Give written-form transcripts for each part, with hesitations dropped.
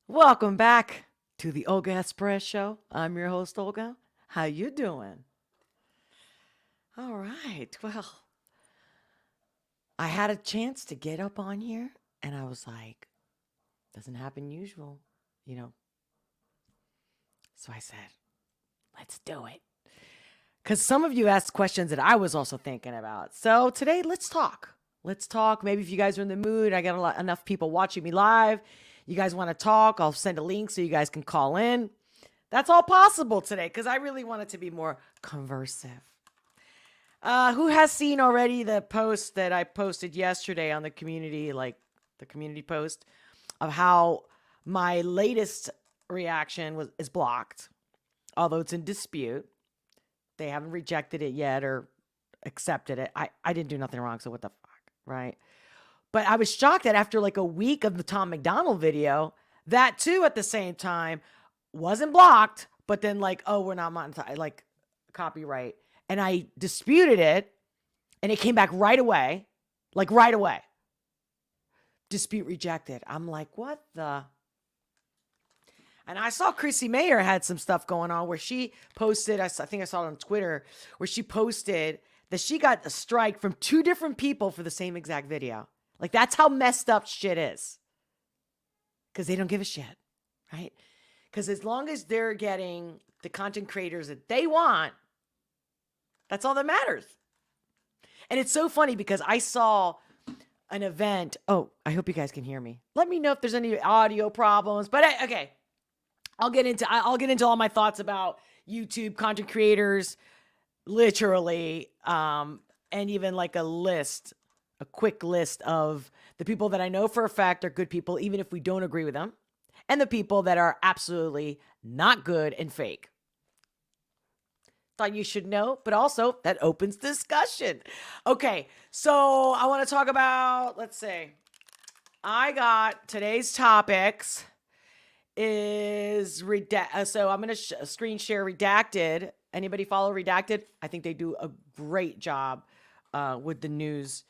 Welcome back to the Olga S show. I'm your host, Olga. How you doing? All right. Well, I had a chance to get up on here, and I was like, doesn't happen usual, you know. So I said, let's do it. Because some of you asked questions that I was also thinking about. So today, let's talk. Let's talk. Maybe if you guys are in the mood, I got enough people watching me live. You guys want to talk, I'll send a link so you guys can call in. That's all possible today because I really want it to be more conversive. Who has seen already the post that I posted yesterday on the community, like the community post of how my latest reaction is blocked, although it's in dispute. They haven't rejected it yet or accepted it. I didn't do nothing wrong, so what the fuck, right? But I was shocked that after like a week of the Tom McDonald video, that too at the same time wasn't blocked, but then like, oh, we're not monetized, like copyright. And I disputed it and it came back right away, like right away. Dispute rejected. I'm like, what the? And I saw Chrissy Mayer had some stuff going on where she posted, I think I saw it on Twitter, where she posted that she got a strike from 2 different people for the same exact video. Like, that's how messed up shit is. Because they don't give a shit, right? Because as long as they're getting the content creators that they want, that's all that matters. And it's so funny because I saw an event. Oh, I hope you guys can hear me. Let me know if there's any audio problems. But okay, I'll get into all my thoughts about YouTube content creators, literally, and even like a quick list of the people that I know for a fact are good people, even if we don't agree with them, and the people that are absolutely not good and fake. Thought you should know, but also that opens discussion. Okay, so I want to talk about, let's see, I got today's topics is so I'm going to screen share Redacted. Anybody follow Redacted? I think they do a great job with the news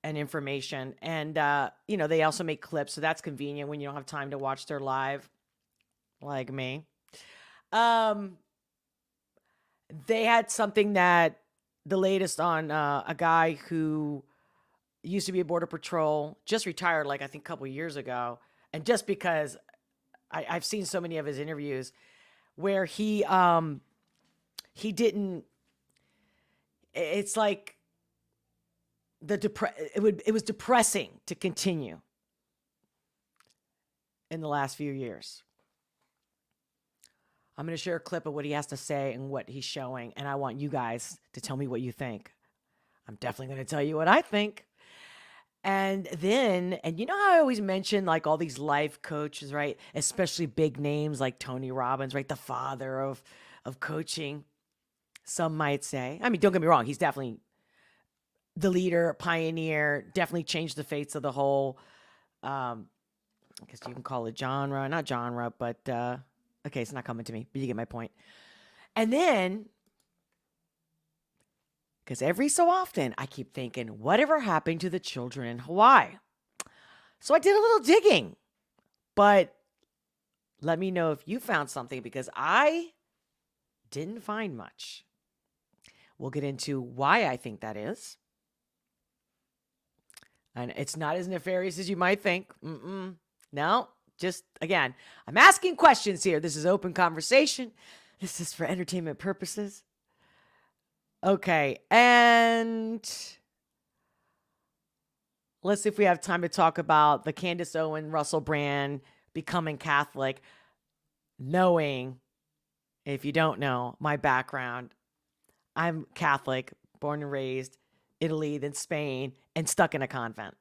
and information. And, they also make clips. So that's convenient when you don't have time to watch their live like me. They had something that the latest on a guy who used to be a border patrol, just retired, like I think a couple years ago. And just because I've seen so many of his interviews where he didn't, it's like, it was depressing to continue in the last few years. I'm going to share a clip of what he has to say and what he's showing, and I want you guys to tell me what you think. I'm definitely going to tell you what I think. And then, and you know how I always mention like all these life coaches, right? Especially big names like Tony Robbins, right? The father of coaching, some might say. I mean, don't get me wrong. He's definitely the leader, pioneer, definitely changed the fates of the whole, I guess you can call it genre, not genre, but, okay, it's not coming to me, but you get my point. And then, because every so often I keep thinking, whatever happened to the children in Hawaii? So I did a little digging, but let me know if you found something because I didn't find much. We'll get into why I think that is. And it's not as nefarious as you might think. No, just again, I'm asking questions here. This is open conversation. This is for entertainment purposes. Okay, and let's see if we have time to talk about the Candace Owen, Russell Brand becoming Catholic, knowing, if you don't know, my background. I'm Catholic, born and raised, Italy, then Spain, and stuck in a convent.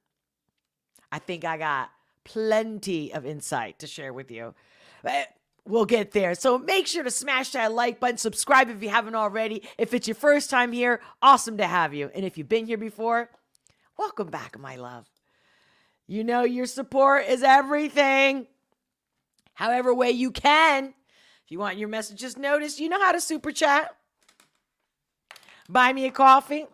I think I got plenty of insight to share with you. But we'll get there. So make sure to smash that like button, subscribe if you haven't already. If it's your first time here, awesome to have you. And if you've been here before, welcome back, my love. You know your support is everything. However way you can. If you want your messages noticed, you know how to super chat. Buy me a coffee.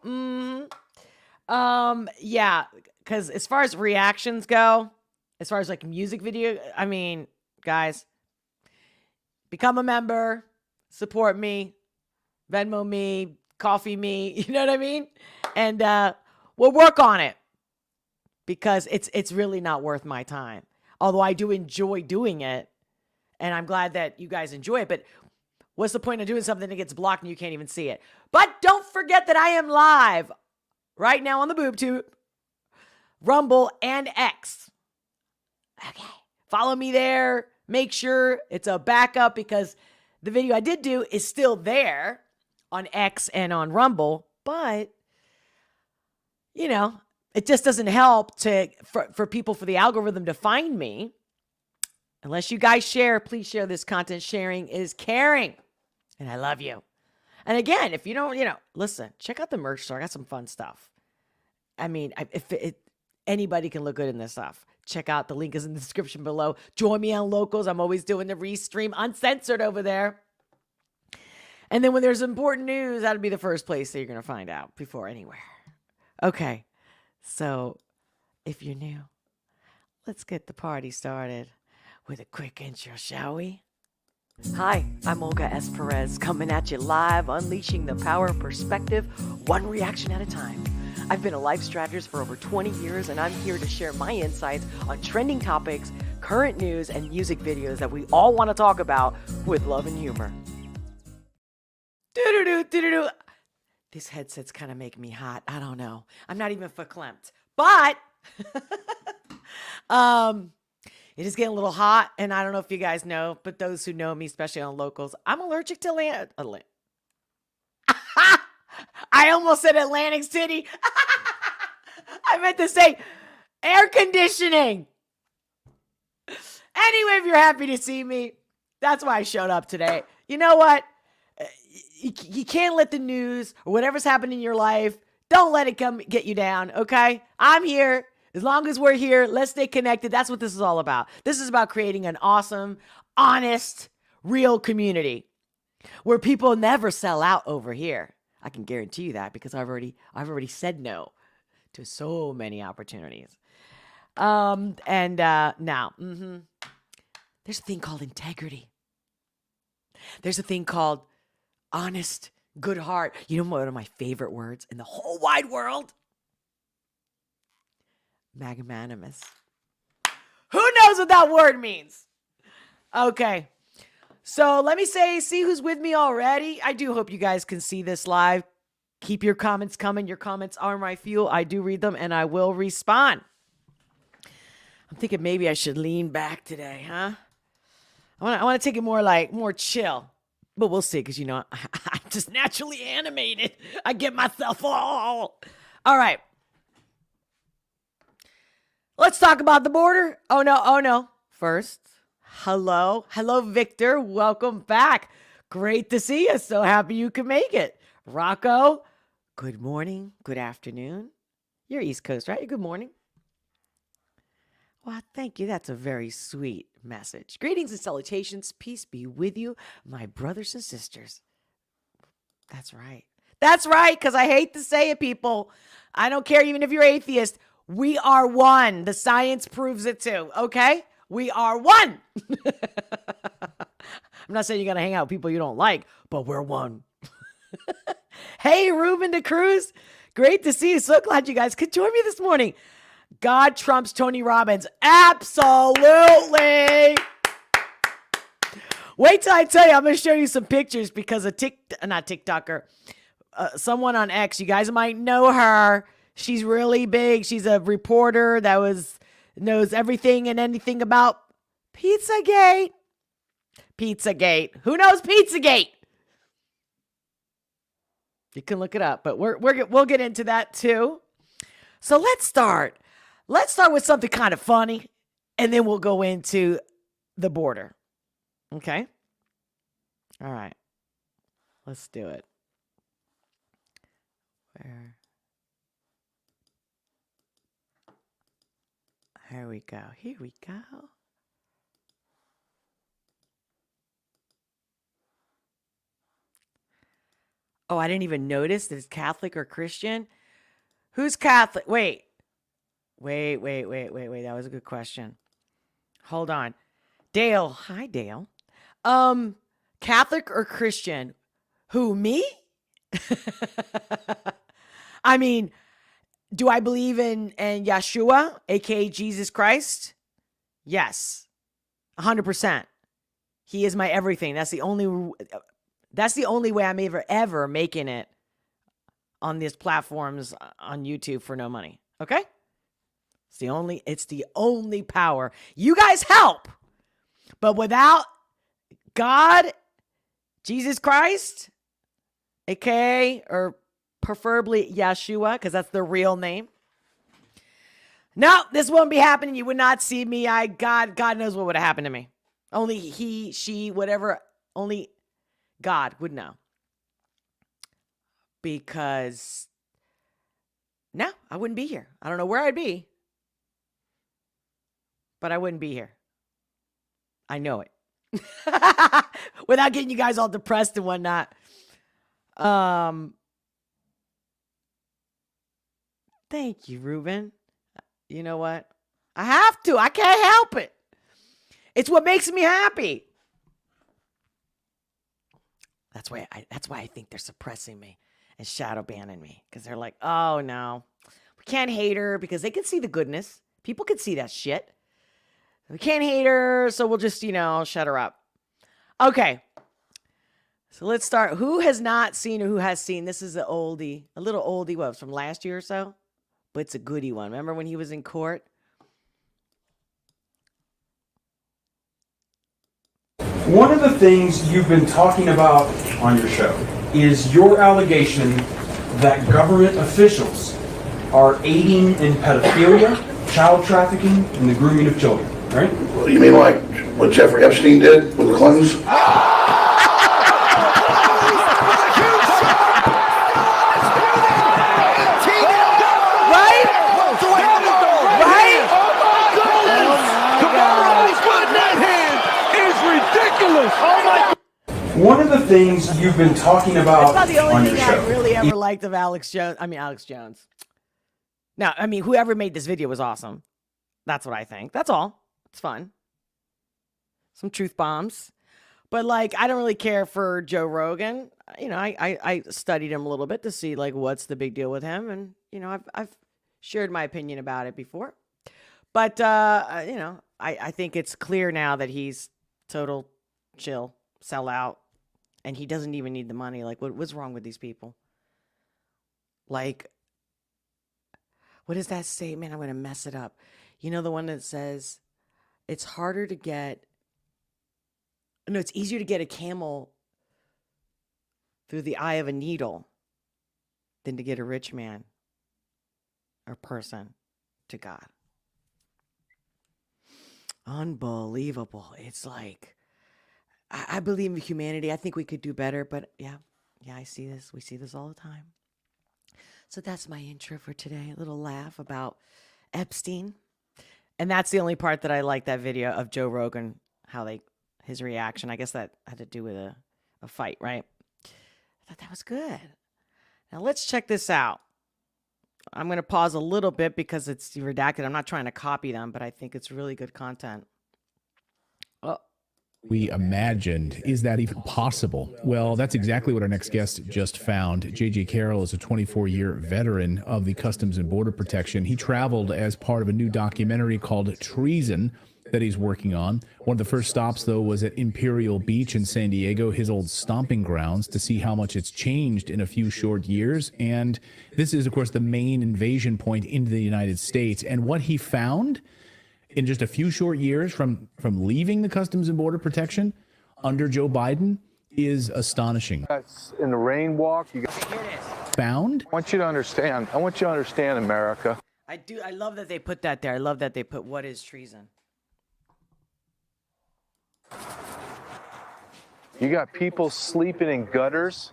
Yeah, because as far as reactions go, as far as like music video, I mean, Guys, become a member, support me, Venmo me, coffee me, you know what I mean? And we'll work on it because it's really not worth my time. Although I do enjoy doing it, and I'm glad that you guys enjoy it, but what's the point of doing something that gets blocked and you can't even see it? But don't forget that I am live right now on the BoobTube, Rumble, and X. Okay. Follow me there. Make sure it's a backup because the video I did do is still there on X and on Rumble, but you know, it just doesn't help for people, for the algorithm to find me. Unless you guys share, please share this content. Sharing is caring. And I love you. And again, if you don't, listen, check out the merch store. I got some fun stuff. I mean, anybody can look good in this stuff. Check out, the link is in the description below. Join me on Locals. I'm always doing the restream uncensored over there. And then when there's important news, that'll be the first place that you're going to find out before anywhere. Okay. So if you're new, let's get the party started with a quick intro, shall we? Hi, I'm Olga S. Pérez, coming at you live, unleashing the power of perspective, one reaction at a time. I've been a life strategist for over 20 years, and I'm here to share my insights on trending topics, current news, and music videos that we all want to talk about with love and humor. Do-do-do-do-do-do. These headsets kind of make me hot. I don't know. I'm not even verklempt. But it is getting a little hot, and I don't know if you guys know, but those who know me, especially on Locals, I'm allergic to I almost said Atlantic City. I meant to say air conditioning. Anyway, if you're happy to see me, that's why I showed up today. You know what? You can't let the news or whatever's happening in your life, don't let it come get you down, okay? I'm here. As long as we're here, let's stay connected. That's what this is all about. This is about creating an awesome, honest, real community where people never sell out over here. I can guarantee you that because I've already said no to so many opportunities. Now, there's a thing called integrity. There's a thing called honest, good heart. You know, one of my favorite words in the whole wide world? Magnanimous. Who knows what that word means? Okay. So let me see who's with me already. I do hope you guys can see this live. Keep your comments coming. Your comments are my fuel. I do read them and I will respond. I'm thinking maybe I should lean back today, huh? I want to take it more chill. But we'll see, because, I'm just naturally animated. I get myself all right. Let's talk about the border. Oh, no. First, hello, Victor. Welcome back. Great to see you. So happy you could make it. Rocco, good morning, good afternoon. You're East Coast, right? Good morning. Well, thank you. That's a very sweet message. Greetings and salutations. Peace be with you, my brothers and sisters. That's right. That's right, because I hate to say it, people. I don't care even if you're atheist. We are one. The science proves it too, okay? We are one. I'm not saying you got to hang out with people you don't like, but we're one. Hey, Ruben de Cruz. Great to see you. So glad you guys could join me this morning. God trumps Tony Robbins. Absolutely. Wait till I tell you. I'm going to show you some pictures because a TikToker, someone on X, you guys might know her. She's really big. She's a reporter that knows everything and anything about Pizzagate. Pizzagate. Who knows Pizzagate? You can look it up, but we'll get into that too. So let's start. Let's start with something kind of funny, and then we'll go into the border. Okay? All right. Let's do it. Here we go. Oh, I didn't even notice that it's Catholic or Christian. Who's Catholic? Wait. That was a good question. Hold on. Dale. Hi, Dale. Catholic or Christian? Who, me? I mean, do I believe in Yahshua, aka Jesus Christ? Yes. 100%. He is my everything. That's the only way I'm ever making it on these platforms on YouTube for no money. Okay? It's the only power. You guys help. But without God, Jesus Christ, aka or preferably Yahshua, because that's the real name. No, this won't be happening. You would not see me. God knows what would have happened to me. Only he, she, whatever, only God would know. Because no, I wouldn't be here. I don't know where I'd be, but I wouldn't be here. I know it. Without getting you guys all depressed and whatnot. Thank you, Ruben. You know what? I have to. I can't help it. It's what makes me happy. That's why I think they're suppressing me and shadow banning me, because they're like, oh no, we can't hate her because they can see the goodness. People can see that shit. We can't hate her, so we'll just, shut her up. Okay. So let's start. Who has not seen or who has seen? This is a little oldie, what, from last year or so? But it's a goodie one. Remember when he was in court? One of the things you've been talking about on your show is your allegation that government officials are aiding in pedophilia, child trafficking, and the grooming of children, right? Well, you mean like what Jeffrey Epstein did with the Clintons? One of the things you've been talking about That's not the on only your thing show. I really ever liked of Alex Jones. Now, whoever made this video was awesome. That's what I think. That's all. It's fun. Some truth bombs. But, I don't really care for Joe Rogan. I studied him a little bit to see, what's the big deal with him. And, I've shared my opinion about it before. But, I think it's clear now that he's total chill, sell out. And he doesn't even need the money. What's wrong with these people? What does that say? Man, I'm going to mess it up. The one that says, it's easier to get a camel through the eye of a needle than to get a rich man or person to God. Unbelievable. It's I believe in humanity. I think we could do better, but yeah, I see this. We see this all the time. So that's my intro for today. A little laugh about Epstein. And that's the only part that I like that video of Joe Rogan, his reaction. I guess that had to do with a fight, right? I thought that was good. Now let's check this out. I'm going to pause a little bit because it's redacted. I'm not trying to copy them, but I think it's really good content. We imagined. Is that even possible? Well, that's exactly what our next guest just found. J.J. Carroll is a 24-year veteran of the Customs and Border Protection. He traveled as part of a new documentary called Treason that he's working on. One of the first stops, though, was at Imperial Beach in San Diego, his old stomping grounds, to see how much it's changed in a few short years. And this is, of course, the main invasion point into the United States. And what he found in just a few short years from leaving the Customs and Border Protection under Joe Biden is astonishing. That's in the rain walk. Found? I want you to understand, America. I love that they put that there. I love that they put what is treason. You got people sleeping in gutters.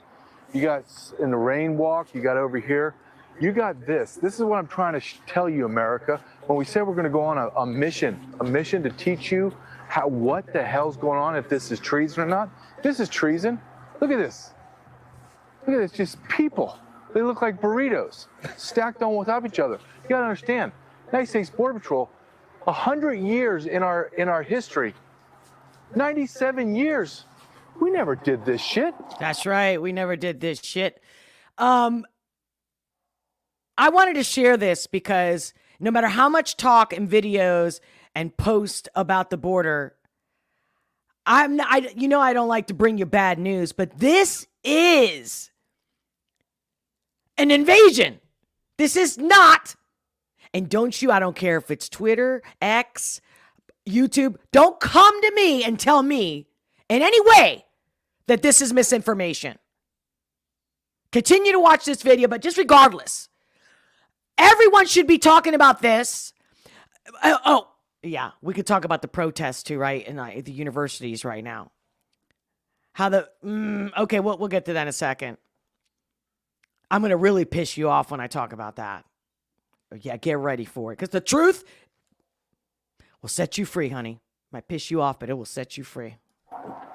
You got in the rain walk. You got over here. You got this. This is what I'm trying to tell you, America. When we said we're going to go on a mission to teach you what the hell's going on, if this is treason or not. This is treason. Look at this. Look at this. Just people. They look like burritos stacked on top of each other. You got to understand, United States Border Patrol, 100 years in our history, 97 years. We never did this shit. That's right. We never did this shit. I wanted to share this because no matter how much talk and videos and post about the border, I don't like to bring you bad news, but this is an invasion. This is not. And I don't care if it's Twitter, X, YouTube, don't come to me and tell me in any way that this is misinformation. Continue to watch this video, but just regardless, everyone should be talking about this. Yeah, we could talk about the protests too, right? In the universities right now. Okay, we'll get to that in a second. I'm going to really piss you off when I talk about that. Yeah, get ready for it. Because the truth will set you free, honey. Might piss you off, but it will set you free.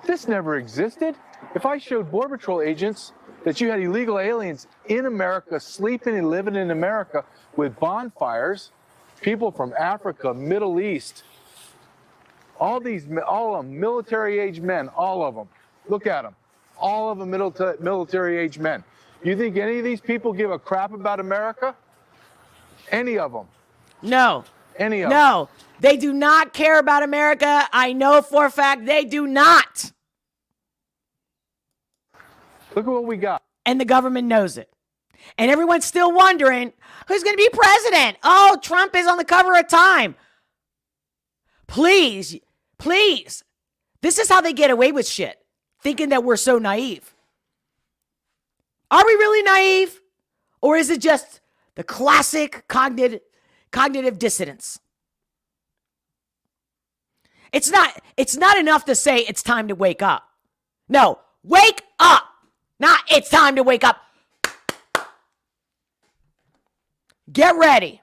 This never existed. If I showed Border Patrol agents that you had illegal aliens in America, sleeping and living in America with bonfires, people from Africa, Middle East, all of them military-age men, all of them. Look at them. All of them military-age men. You think any of these people give a crap about America? Any of them? No. Any of them? No. They do not care about America. I know for a fact they do not. Look at what we got. And the government knows it. And everyone's still wondering, who's going to be president? Oh, Trump is on the cover of Time. Please. This is how they get away with shit, thinking that we're so naive. Are we really naive? Or is it just the classic cognitive dissonance? It's not enough to say it's time to wake up. No, wake up. Not it's time to wake up. Get ready.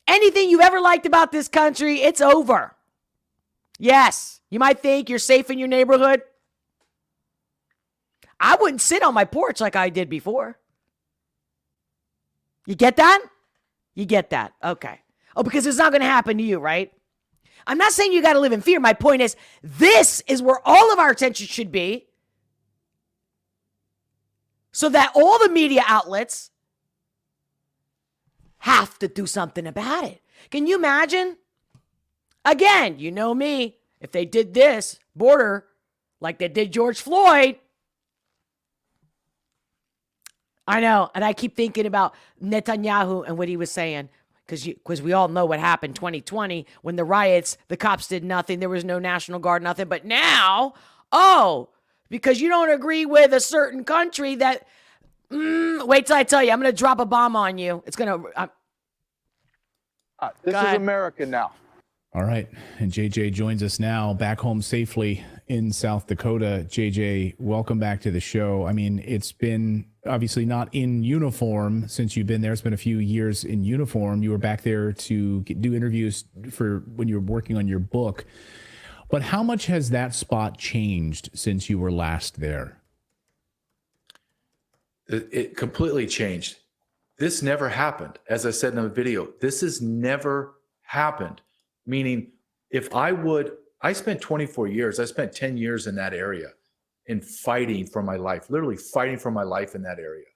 Anything you've ever liked about this country, it's over. Yes, you might think you're safe in your neighborhood. I wouldn't sit on my porch like I did before. You get that? You get that. Okay. Oh, because it's not going to happen to you, right? I'm not saying you got to live in fear. My point is, this is where all of our attention should be, so that all the media outlets have to do something about it. Can you imagine? Again, you know me. If they did this border like they did George Floyd, I know. And I keep thinking about Netanyahu and what he was saying. Because we all know what happened 2020 when the riots, the cops did nothing. There was no National Guard, nothing. But now, because you don't agree with a certain country that, wait till I tell you, I'm going to drop a bomb on you. It's going to... This is America now. All right. And JJ joins us now back home safely in South Dakota. JJ, welcome back to the show. I mean, it's been obviously not in uniform since you've been there. It's been a few years in uniform. You were back there to do interviews for when you were working on your book. But how much has that spot changed since you were last there? It completely changed. This never happened. As I said in the video, this has never happened. Meaning, I spent 24 years, I spent 10 years in that area in fighting for my life, literally fighting for my life in that area.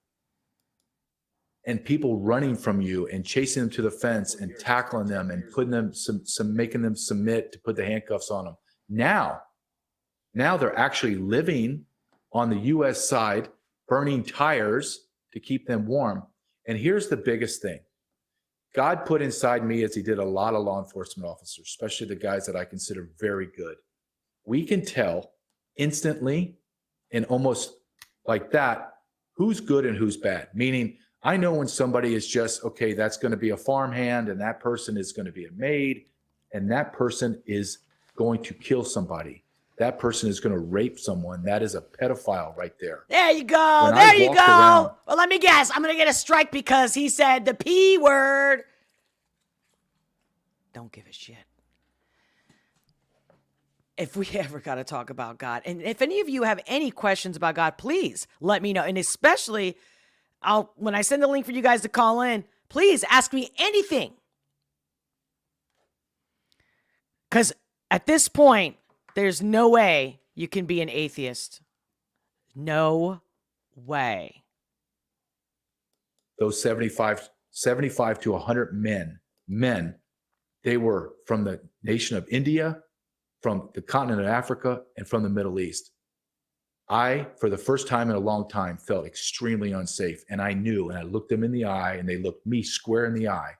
And people running from you and chasing them to the fence and tackling them and putting them, making them submit to put the handcuffs on them. Now they're actually living on the U.S. side, burning tires to keep them warm. And here's the biggest thing. God put inside me, as he did a lot of law enforcement officers, especially the guys that I consider very good. We can tell instantly and almost like that, who's good and who's bad. Meaning, I know when somebody is just, okay, that's going to be a farmhand and that person is going to be a maid and that person is going to kill somebody. That person is going to rape someone. That is a pedophile right there. There you go. There you go. Well, let me guess. I'm going to get a strike because he said the P word. Don't give a shit. If we ever got to talk about God, and if any of you have any questions about God, please let me know. And especially, when I send the link for you guys to call in, please ask me anything. Because At this point, there's no way you can be an atheist. No way. Those 75 to 100 men, they were from the nation of India, from the continent of Africa, and from the Middle East. I, for the first time in a long time, felt extremely unsafe. And I knew, and I looked them in the eye, and they looked me square in the eye.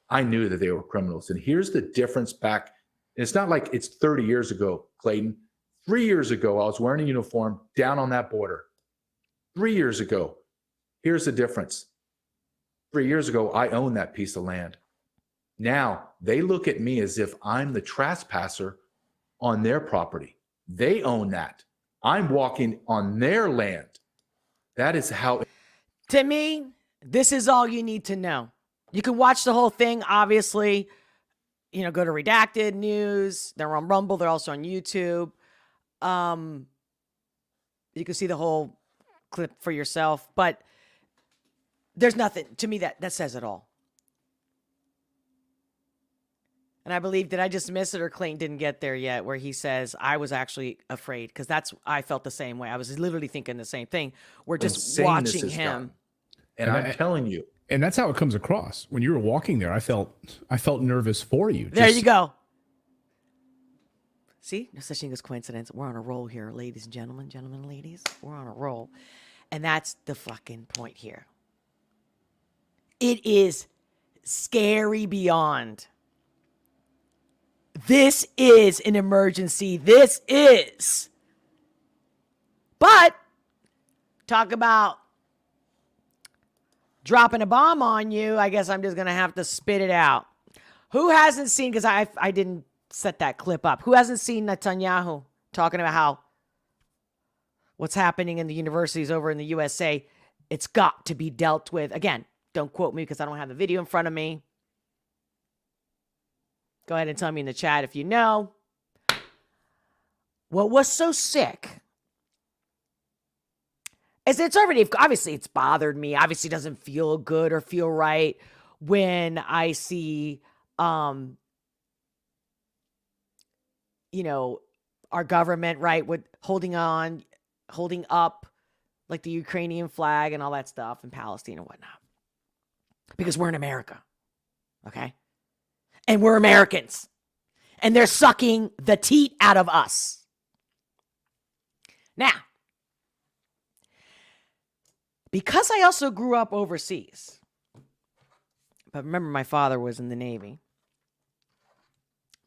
I knew that they were criminals. And here's the difference back. It's not like it's 30 years ago, Clayton. 3 years ago, I was wearing a uniform down on that border. 3 years ago. Here's the difference. 3 years ago, I owned that piece of land. Now, they look at me as if I'm the trespasser on their property. They own that. I'm walking on their land. That is how. To me, this is all you need to know. You can watch the whole thing, obviously. You know, go to Redacted News. They're on Rumble. They're also on YouTube. You can see the whole clip for yourself. But there's nothing, to me, that says it all. And I believe, did I just miss it, or Clayton didn't get there yet, where he says, I was actually afraid, because I felt the same way. I was literally thinking the same thing. We're just watching him. And I'm telling you. And that's how it comes across. When you were walking there, I felt nervous for you. There you go. See, no such thing as coincidence. We're on a roll here, ladies and gentlemen, and ladies. We're on a roll. And that's the fucking point here. It is scary beyond. This is an emergency. This is. But talk about dropping a bomb on you. I guess I'm just going to have to spit it out. Who hasn't seen, because I didn't set that clip up. Who hasn't seen Netanyahu talking about how what's happening in the universities over in the USA, it's got to be dealt with. Again, don't quote me because I don't have the video in front of me. Go ahead and tell me in the chat if you know. What was so sick is it's already, obviously it's bothered me. Obviously it doesn't feel good or feel right when I see, you know, our government, right, with holding up like the Ukrainian flag and all that stuff in Palestine and whatnot. Because we're in America. Okay? And we're Americans. And they're sucking the teat out of us. Now, because I also grew up overseas, but remember my father was in the Navy,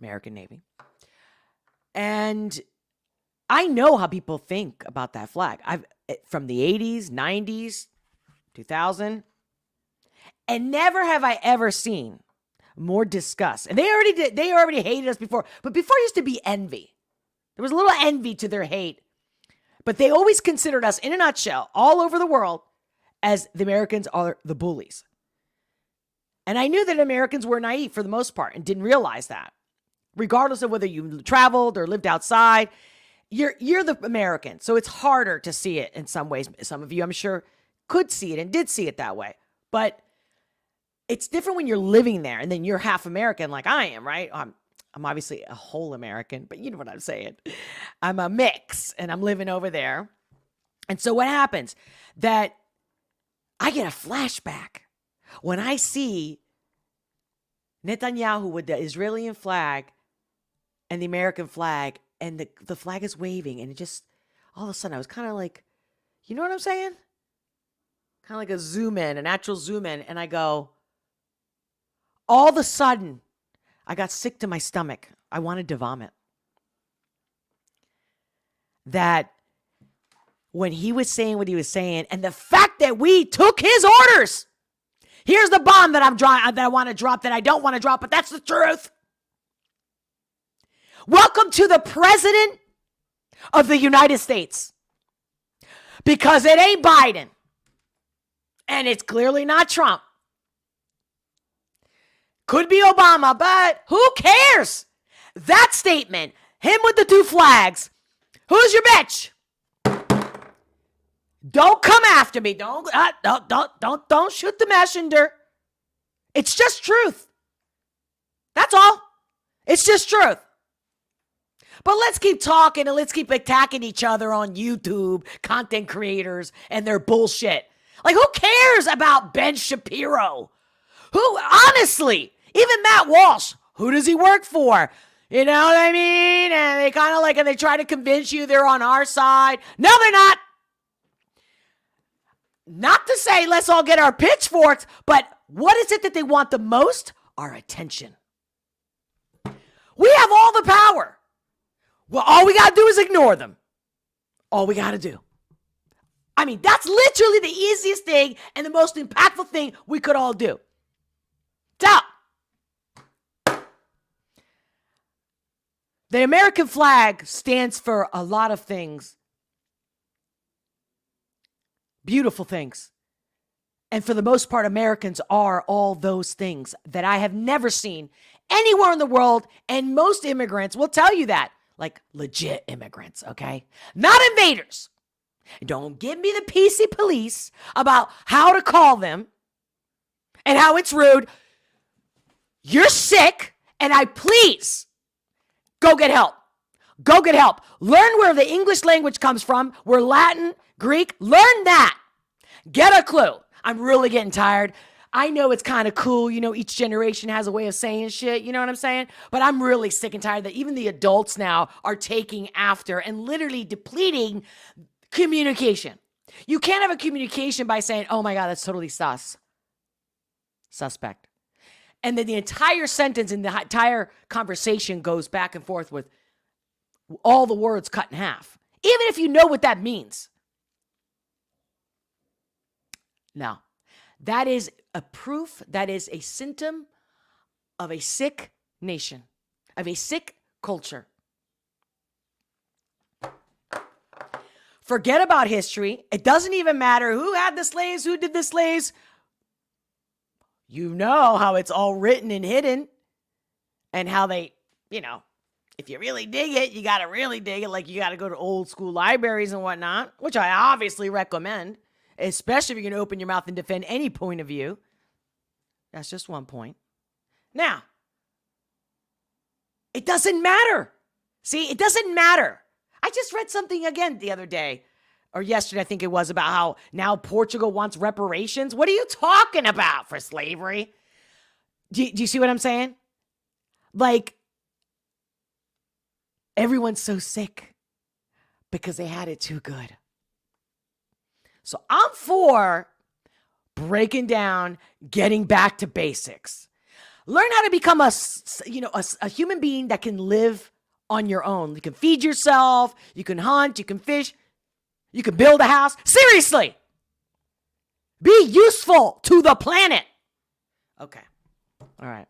American Navy, and I know how people think about that flag. From the 80s, 90s, 2000, and never have I ever seen more disgust. And they already hated us before, but before used to be envy. There was a little envy to their hate, but they always considered us, in a nutshell, all over the world, as the Americans are the bullies. And I knew that Americans were naive for the most part and didn't realize that. Regardless of whether you traveled or lived outside, you're the American. So it's harder to see it in some ways. Some of you, I'm sure, could see it and did see it that way. But it's different when you're living there and then you're half American like I am, right? I'm obviously a whole American, but you know what I'm saying. I'm a mix and I'm living over there. And so what happens? That I get a flashback when I see Netanyahu with the Israeli flag and the American flag, and the flag is waving, and it just, all of a sudden, I was kind of like, you know what I'm saying? Kind of like a zoom in, a natural zoom in, and I go, all of a sudden, I got sick to my stomach. I wanted to vomit. That when he was saying what he was saying, and the fact that we took his orders. Here's the bomb that I want to drop, that I don't want to drop, but that's the truth. Welcome to the President of the United States. Because it ain't Biden. And it's clearly not Trump. Could be Obama, but who cares? That statement, him with the two flags, who's your bitch? Don't come after me. Don't shoot the messenger. It's just truth. That's all. It's just truth. But let's keep talking and let's keep attacking each other on YouTube, content creators and their bullshit. Like, who cares about Ben Shapiro? Who, honestly, even Matt Walsh, who does he work for? You know what I mean? And they kind of like, and they try to convince you they're on our side. No, they're not. Not to say let's all get our pitchforks, but what is it that they want the most? Our attention. We have all the power. Well, all we got to do is ignore them. All we got to do. I mean, that's literally the easiest thing and the most impactful thing we could all do. So, the American flag stands for a lot of things. Beautiful things. And for the most part, Americans are all those things that I have never seen anywhere in the world. And most immigrants will tell you that. Like legit immigrants, okay? Not invaders. Don't give me the PC police about how to call them and how it's rude. You're sick, and I please go get help. Go get help. Learn where the English language comes from, where Latin, Greek, learn that. Get a clue. I'm really getting tired. I know it's kind of cool. You know, each generation has a way of saying shit. You know what I'm saying? But I'm really sick and tired that even the adults now are taking after and literally depleting communication. You can't have a communication by saying, oh my God, that's totally suspect. And then the entire sentence and the entire conversation goes back and forth with all the words cut in half. Even if you know what that means. No. That is a proof, that is a symptom of a sick nation, of a sick culture. Forget about history. It doesn't even matter who had the slaves, who did the slaves. You know how it's all written and hidden and how they, you know, if you really dig it, you got to really dig it. Like you got to go to old school libraries and whatnot, which I obviously recommend. Especially if you're going to open your mouth and defend any point of view. That's just one point. Now, it doesn't matter. See, it doesn't matter. I just read something again the other day, or yesterday, I think it was, about how now Portugal wants reparations. What are you talking about for slavery? Do you see what I'm saying? Like, everyone's so sick because they had it too good. So I'm for breaking down, getting back to basics. Learn how to become a human being that can live on your own. You can feed yourself, you can hunt, you can fish, you can build a house. Seriously. Be useful to the planet. Okay. All right.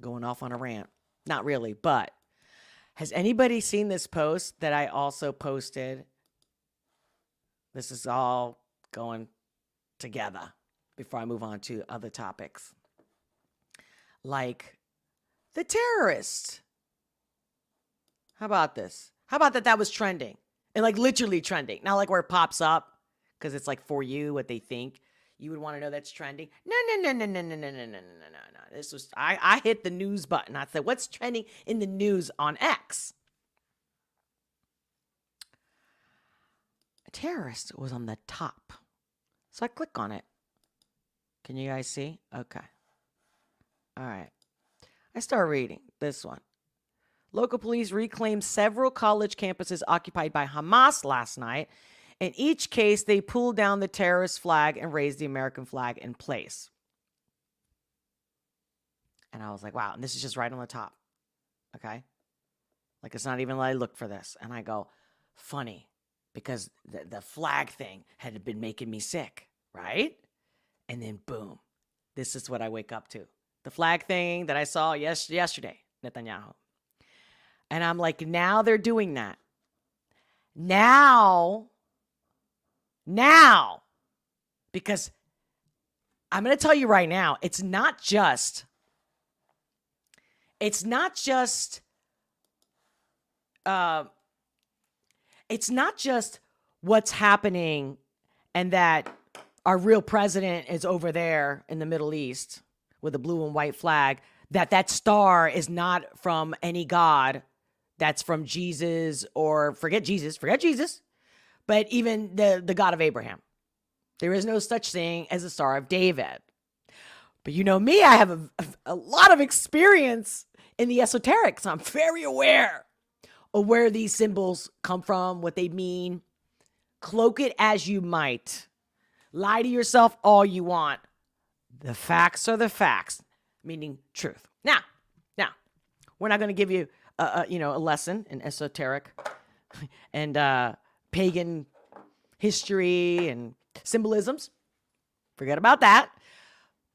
Going off on a rant. Not really, but has anybody seen this post that I also posted? This is all going together before I move on to other topics. Like the terrorists. How about this? How about that was trending? And like literally trending. Not like where it pops up because it's like for you, what they think. You would want to know that's trending. No. This was, I hit the news button. I said, what's trending in the news on X? A terrorist was on the top. So I click on it. Can you guys see? Okay. All right. I start reading this one. Local police reclaimed several college campuses occupied by Hamas last night. In each case, they pulled down the terrorist flag and raised the American flag in place. And I was like, wow. And this is just right on the top. Okay. Like, it's not even like I looked for this. And I go, funny. Because the flag thing had been making me sick, right? And then boom, this is what I wake up to. The flag thing that I saw yesterday, Netanyahu. And I'm like, now they're doing that. Now, because I'm going to tell you right now, it's not just what's happening and that our real president is over there in the Middle East with a blue and white flag, that star is not from any god that's from Jesus, or forget Jesus, but even the God of Abraham. There is no such thing as a Star of David. But you know me, I have a lot of experience in the esoteric, so I'm very aware of where these symbols come from, what they mean. Cloak it as you might. Lie to yourself all you want. The facts are the facts, meaning truth. Now, we're not going to give you a lesson in esoteric and pagan history and symbolisms. Forget about that.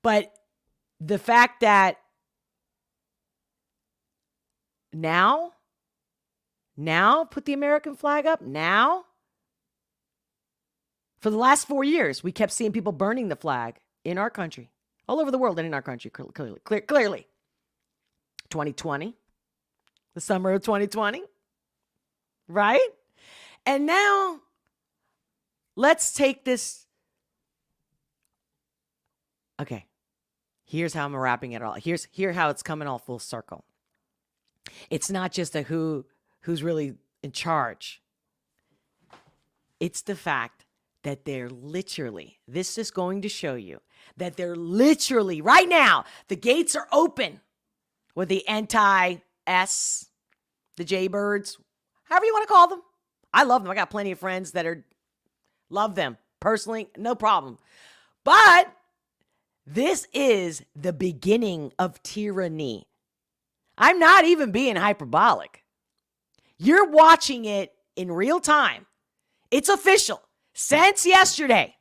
But the fact that now put the American flag up, now, for the last 4 years, we kept seeing people burning the flag in our country, all over the world and in our country, clearly. 2020, the summer of 2020, right? And now, let's take this. Okay, here's how I'm wrapping it all. Here's how it's coming all full circle. It's not just who's really in charge. It's the fact that they're literally, this is going to show you that they're literally, right now, the gates are open with the anti-S, the Jaybirds, however you want to call them. I love them. I got plenty of friends that love them personally, no problem. But this is the beginning of tyranny. I'm not even being hyperbolic. You're watching it in real time. It's official since yesterday,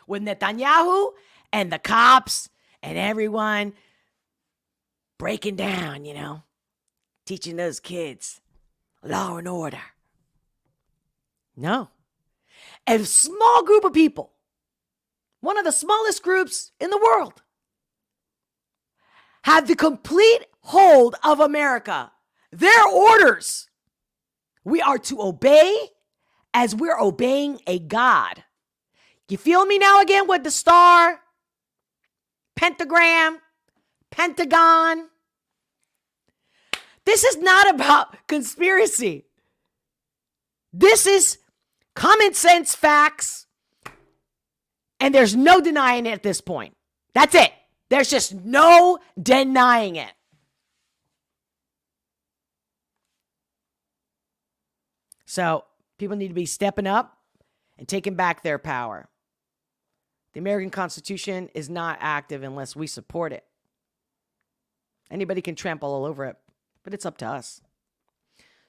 with Netanyahu and the cops and everyone breaking down, teaching those kids law and order. No. A small group of people, one of the smallest groups in the world, have the complete hold of America. Their orders we are to obey as we're obeying a God. You feel me now again with the star, pentagram, pentagon? This is not about conspiracy. This is common sense facts, and there's no denying it at this point. That's it. There's just no denying it. So people need to be stepping up and taking back their power. The American Constitution is not active unless we support it. Anybody can trample all over it, but it's up to us.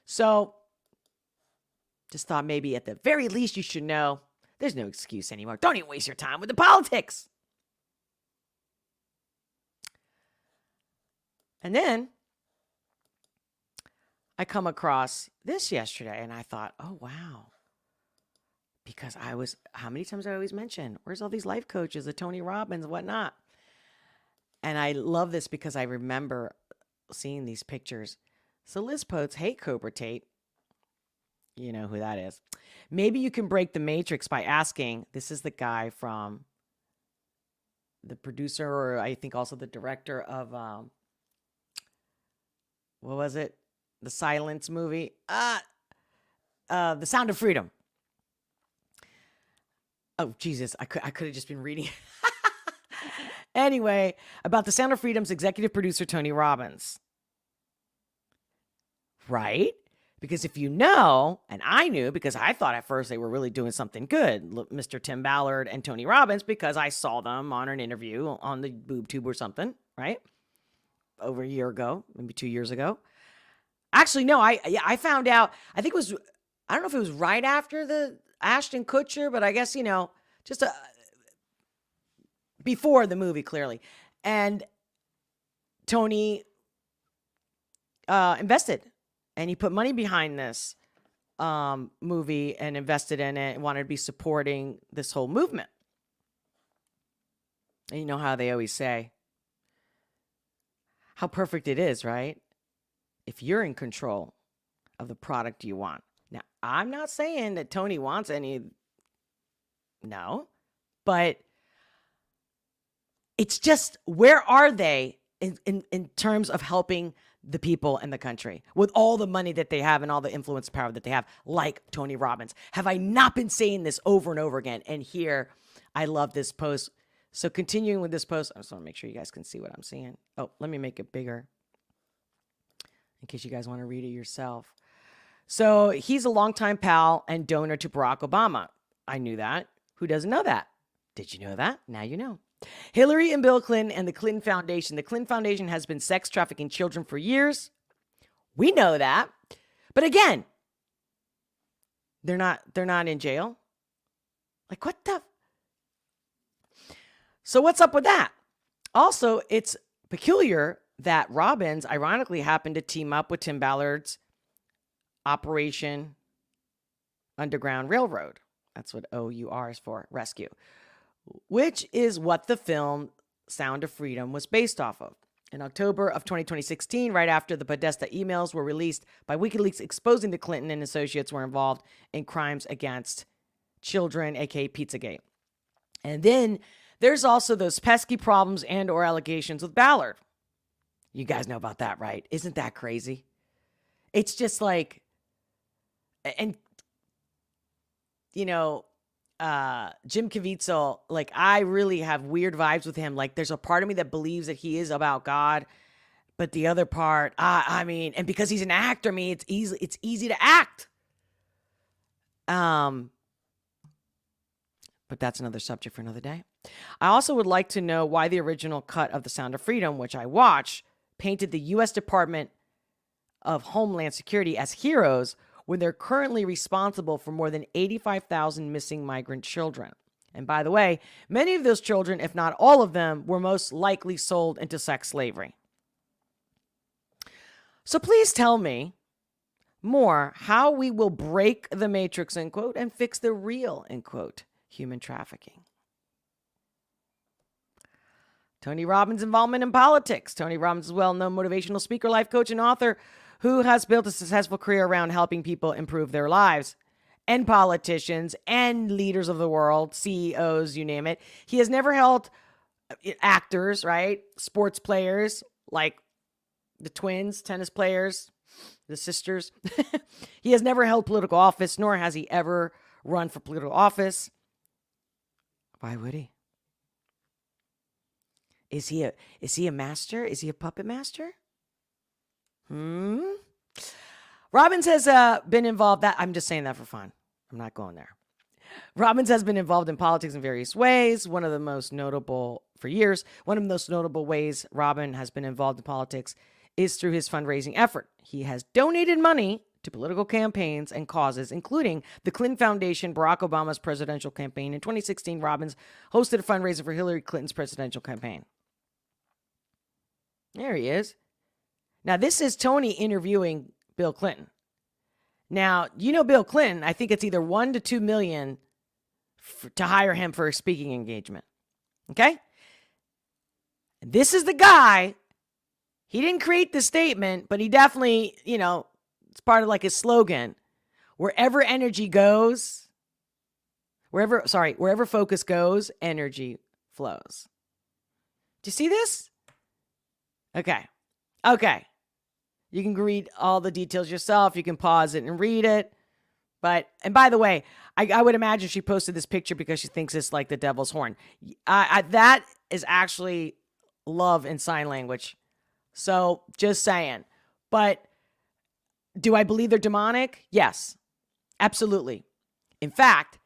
So just thought maybe at the very least you should know there's no excuse anymore. Don't even waste your time with the politics. And then I come across this yesterday and I thought, oh, wow. Because how many times I always mention, where's all these life coaches, the Tony Robbins, whatnot? And I love this because I remember seeing these pictures. So Liz Potes, hey, Cobra Tate. You know who that is. Maybe you can break the matrix by asking, this is the guy from the producer, or I think also the director of, what was it? The Silence movie? The Sound of Freedom. Oh, Jesus, I could have just been reading. Anyway, about The Sound of Freedom's executive producer, Tony Robbins. Right? Because if you know, and I knew because I thought at first they were really doing something good, Mr. Tim Ballard and Tony Robbins, because I saw them on an interview on the boob tube or something, right? Over a year ago, maybe 2 years ago. Actually, no, I found out, I think it was, I don't know if it was right after the Ashton Kutcher, but I guess, just before the movie, clearly. And Tony invested, and he put money behind this movie and invested in it and wanted to be supporting this whole movement. And you know how they always say, how perfect it is, right? If you're in control of the product you want. Now, I'm not saying that Tony wants any, no, but it's just, where are they in terms of helping the people and the country with all the money that they have and all the influence and power that they have, like Tony Robbins. Have I not been saying this over and over again? And here, I love this post. So continuing with this post, I just want to make sure you guys can see what I'm seeing. Oh, let me make it bigger in case you guys want to read it yourself. So he's a longtime pal and donor to Barack Obama. I knew that. Who doesn't know that? Did you know that? Now you know. Hillary and Bill Clinton and the Clinton Foundation. The Clinton Foundation has been sex trafficking children for years. We know that. But again, they're not in jail. Like, what the? So what's up with that? Also, it's peculiar that Robbins ironically happened to team up with Tim Ballard's Operation Underground Railroad. That's what OUR is for, rescue, which is what the film Sound of Freedom was based off of. In October of 2016, right after the Podesta emails were released by WikiLeaks exposing the Clinton and associates were involved in crimes against children, aka Pizzagate. And then there's also those pesky problems and or allegations with Ballard. You guys know about that, right? Isn't that crazy? It's just like, and you know, Jim Caviezel, like, I really have weird vibes with him. Like, there's a part of me that believes that he is about God, but the other part, I mean, and because he's an actor, I mean, it's easy to act. But that's another subject for another day. I also would like to know why the original cut of The Sound of Freedom, which I watched, painted the U.S. Department of Homeland Security as heroes when they're currently responsible for more than 85,000 missing migrant children. And by the way, many of those children, if not all of them, were most likely sold into sex slavery. So please tell me more how we will break the matrix, end quote, and fix the real, end quote, human trafficking. Tony Robbins' involvement in politics. Tony Robbins is a well-known motivational speaker, life coach, and author who has built a successful career around helping people improve their lives, and politicians and leaders of the world, CEOs, you name it. He has never held actors, right? Sports players like the twins, tennis players, the sisters. He has never held political office, nor has he ever run for political office. Why would he? Is he a master? Is he a puppet master? Robbins has been involved. I'm just saying that for fun. I'm not going there. Robbins has been involved in politics in various ways. One of the most notable ways Robin has been involved in politics is through his fundraising effort. He has donated money to political campaigns and causes, including the Clinton Foundation, Barack Obama's presidential campaign. In 2016, Robbins hosted a fundraiser for Hillary Clinton's presidential campaign. There he is. Now, this is Tony interviewing Bill Clinton. Now, you know Bill Clinton, I think it's either $1 to $2 million to hire him for a speaking engagement. Okay? And this is the guy. He didn't create the statement, but he definitely, it's part of like his slogan. Wherever energy goes, wherever focus goes, energy flows. Do you see this? Okay. You can read all the details yourself. You can pause it and read it. And by the way, I would imagine she posted this picture because she thinks it's like the devil's horn. That is actually love in sign language. So just saying. But do I believe they're demonic? Yes, absolutely. In fact,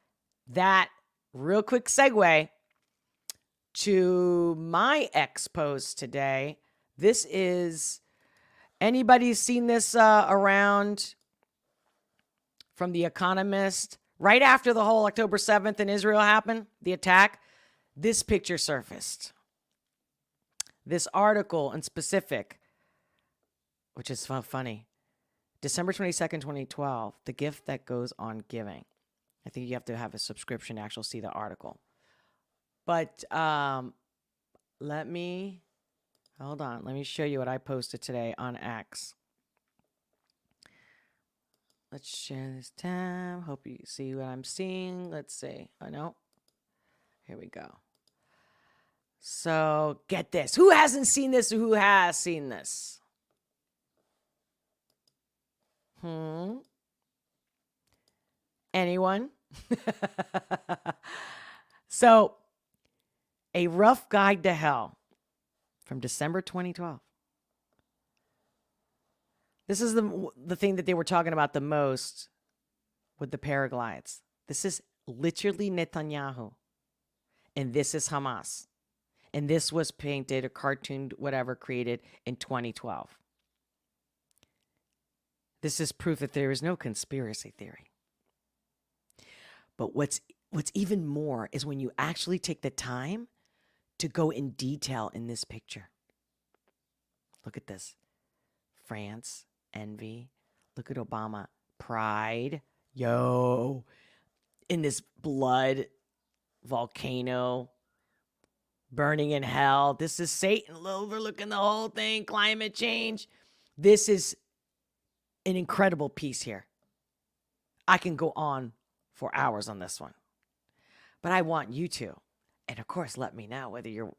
that real quick segue to my X post today. This is, anybody seen this around from The Economist? Right after the whole October 7th in Israel happened, the attack, this picture surfaced. This article in specific, which is funny. December 22nd, 2012, the gift that goes on giving. I think you have to have a subscription to actually see the article. But let me show you what I posted today on X. Let's share this tab. Hope you see what I'm seeing. Let's see. I know. Here we go. So get this. Who hasn't seen this or who has seen this? anyone? So, A Rough Guide to Hell from December 2012. This is the thing that they were talking about the most with the paraglides. This is literally Netanyahu. And this is Hamas. And this was painted or cartooned, whatever, created in 2012. This is proof that there is no conspiracy theory. But what's even more is when you actually take the time to go in detail in this picture. Look at this. France, envy. Look at Obama. Pride. Yo. In this blood volcano. Burning in hell. This is Satan overlooking the whole thing. Climate change. This is an incredible piece here. I can go on for hours on this one. But I want you to. And of course, let me know whether you're,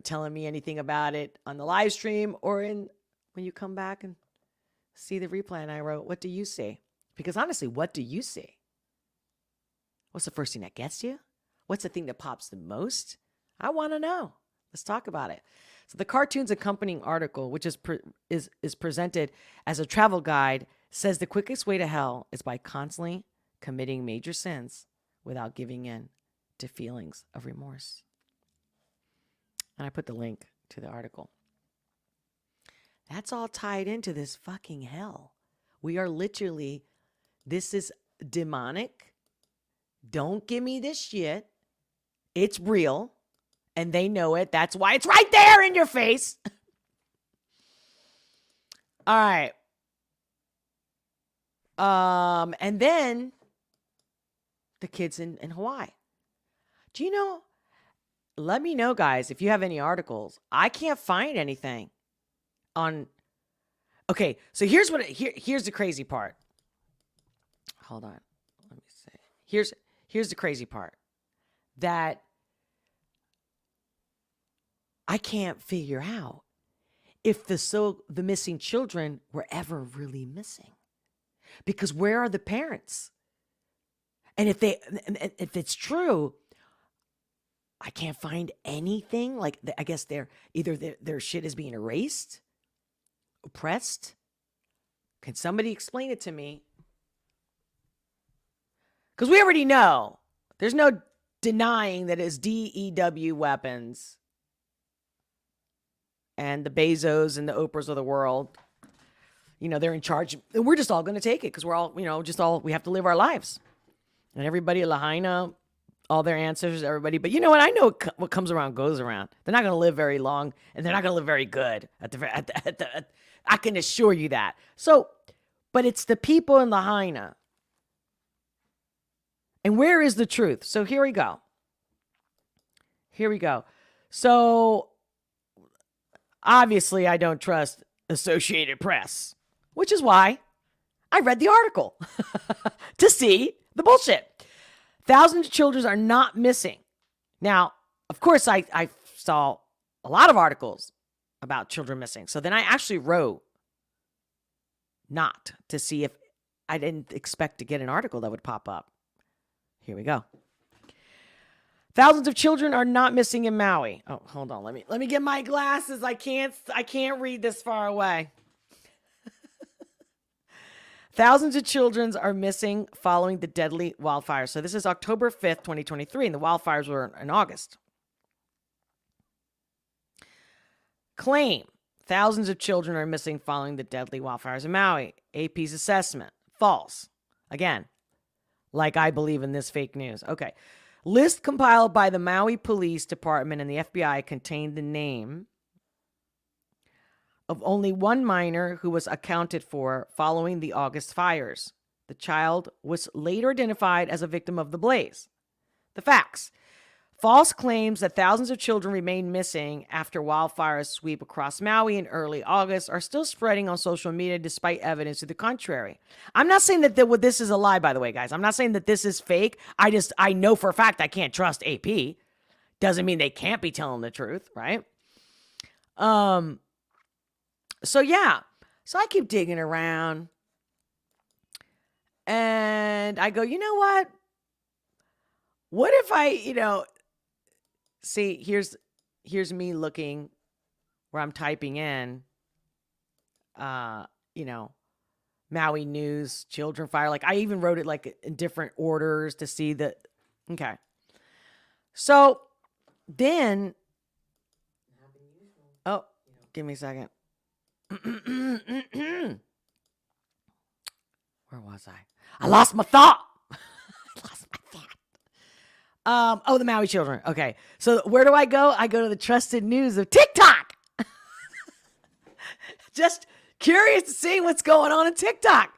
telling me anything about it on the live stream or when you come back and see the replay and I wrote, what do you see? Because honestly, what do you see? What's the first thing that gets you? What's the thing that pops the most? I want to know. Let's talk about it. So the cartoon's accompanying article, which is presented as a travel guide, says the quickest way to hell is by constantly committing major sins without giving in to feelings of remorse. And I put the link to the article. That's all tied into this fucking hell. We are literally, this is demonic. Don't give me this shit. It's real. And they know it. That's why it's right there in your face. All right. And then the kids in Hawaii. Do you know? Let me know, guys, if you have any articles. I can't find anything on. Okay, so here's the crazy part. Hold on. Let me see. Here's the crazy part. That I can't figure out if the missing children were ever really missing. Because where are the parents? And if it's true, I can't find anything. Like, I guess their shit is being erased, oppressed. Can somebody explain it to me? Because we already know. There's no denying that it's DEW weapons and the Bezos and the Oprahs of the world. They're in charge. And we're just all going to take it because we're all, we have to live our lives. And everybody, Lahaina, all their answers, everybody. But you know what? I know what comes around goes around. They're not going to live very long, and they're not going to live very good. I can assure you that. So, but it's the people in Lahaina. And where is the truth? So here we go. So obviously I don't trust Associated Press, which is why I read the article to see the bullshit. Thousands of children are not missing. Now, of course, I saw a lot of articles about children missing. So then I actually wrote not to see if I didn't expect to get an article that would pop up. Here we go. Thousands of children are not missing in Maui. Oh, hold on. Let me get my glasses. I can't read this far away. Thousands of children are missing following the deadly wildfires. So this is October 5th, 2023, and the wildfires were in August. Claim thousands of children are missing following the deadly wildfires in Maui. AP's assessment. False. Again, like I believe in this fake news. Okay. List compiled by the Maui Police Department and the FBI contained the name of only one minor who was accounted for following the August fires. The child was later identified as a victim of the blaze. The facts. False claims that thousands of children remain missing after wildfires sweep across Maui in early August are still spreading on social media despite evidence to the contrary. I'm not saying that this is a lie, by the way, guys. I'm not saying that this is fake. I know for a fact I can't trust AP. Doesn't mean they can't be telling the truth, right? So yeah. So I keep digging around. And I go, you know what? What if I, see, here's me looking where I'm typing in, Maui news, children fire. Like I even wrote it like in different orders to see that. Okay. So then, oh, give me a second. Where was I? I lost my thought. The Maui children. Okay. So where do I go? I go to the trusted news of TikTok. Just curious to see what's going on in TikTok.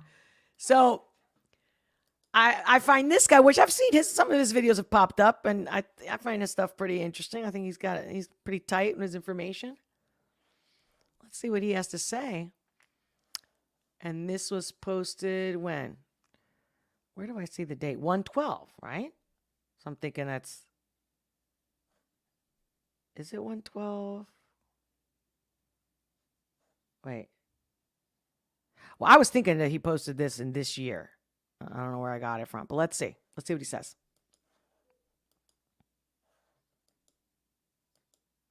So I find this guy, which I've seen some of his videos have popped up, and I find his stuff pretty interesting. I think he's pretty tight in his information. Let's see what he has to say. And this was posted when? Where do I see the date? 1/12, right? So I'm thinking is it 1/12? Wait. Well, I was thinking that he posted this in this year. I don't know where I got it from, but let's see. Let's see what he says.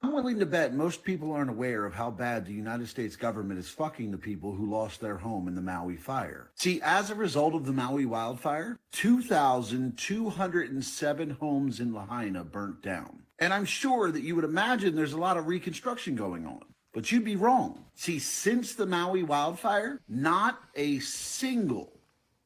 I'm willing to bet most people aren't aware of how bad the United States government is fucking the people who lost their home in the Maui fire. See, as a result of the Maui wildfire, 2,207 homes in Lahaina burnt down. And I'm sure that you would imagine there's a lot of reconstruction going on. But you'd be wrong. See, since the Maui wildfire, not a single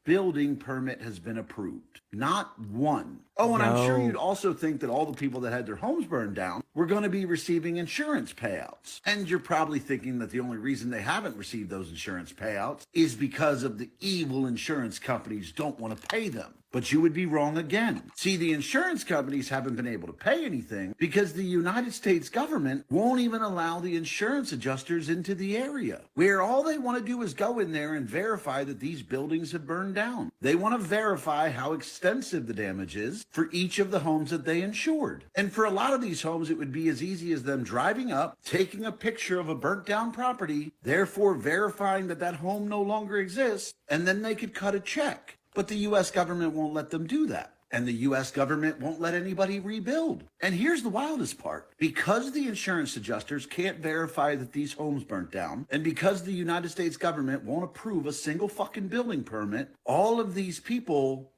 building permit has been approved. Not one. Oh, and I'm sure you'd also think that all the people that had their homes burned down were going to be receiving insurance payouts. And you're probably thinking that the only reason they haven't received those insurance payouts is because of the evil insurance companies don't want to pay them. But you would be wrong again. See, the insurance companies haven't been able to pay anything because the United States government won't even allow the insurance adjusters into the area, where all they want to do is go in there and verify that these buildings have burned down. They want to verify how extensive the damage is for each of the homes that they insured. And for a lot of these homes, it would be as easy as them driving up, taking a picture of a burnt down property, therefore verifying that that home no longer exists, and then they could cut a check. But the U.S. government won't let them do that. And the U.S. government won't let anybody rebuild. And here's the wildest part. Because the insurance adjusters can't verify that these homes burnt down, and because the United States government won't approve a single fucking building permit, all of these people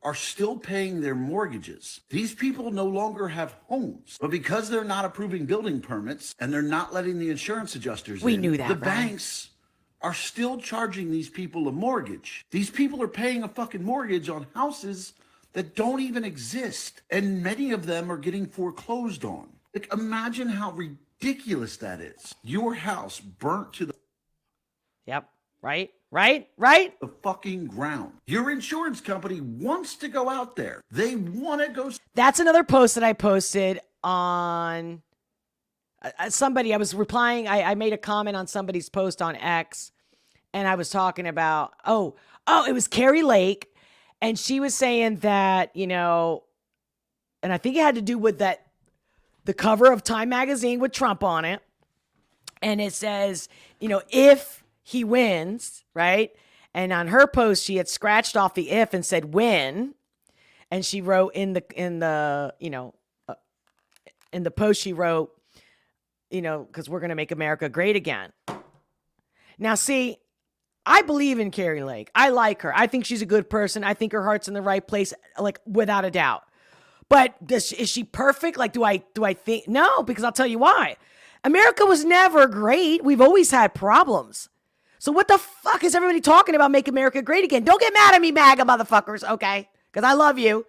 are still paying their mortgages. These people no longer have homes. But because they're not approving building permits, and they're not letting the insurance adjusters in, knew that, the right? banks are still charging these people a mortgage. These people are paying a fucking mortgage on houses that don't even exist. And many of them are getting foreclosed on. Like, imagine how ridiculous that is. Your house burnt to the Yep. Right? the fucking ground. Your insurance company wants to go out there. They want to go. That's another post that I posted on somebody. I was replying. I made a comment on somebody's post on X, and I was talking about, it was Carrie Lake. And she was saying that, and I think it had to do with the cover of Time magazine with Trump on it. And it says, if he wins, right? And on her post, she had scratched off the if and said win. And she wrote in the post, she wrote, because we're going to make America great again. Now, see, I believe in Carrie Lake. I like her. I think she's a good person. I think her heart's in the right place, like without a doubt. But is she perfect? Like, do I think? No, because I'll tell you why. America was never great. We've always had problems. So what the fuck is everybody talking about Make America Great Again? Don't get mad at me, MAGA motherfuckers, okay? Because I love you.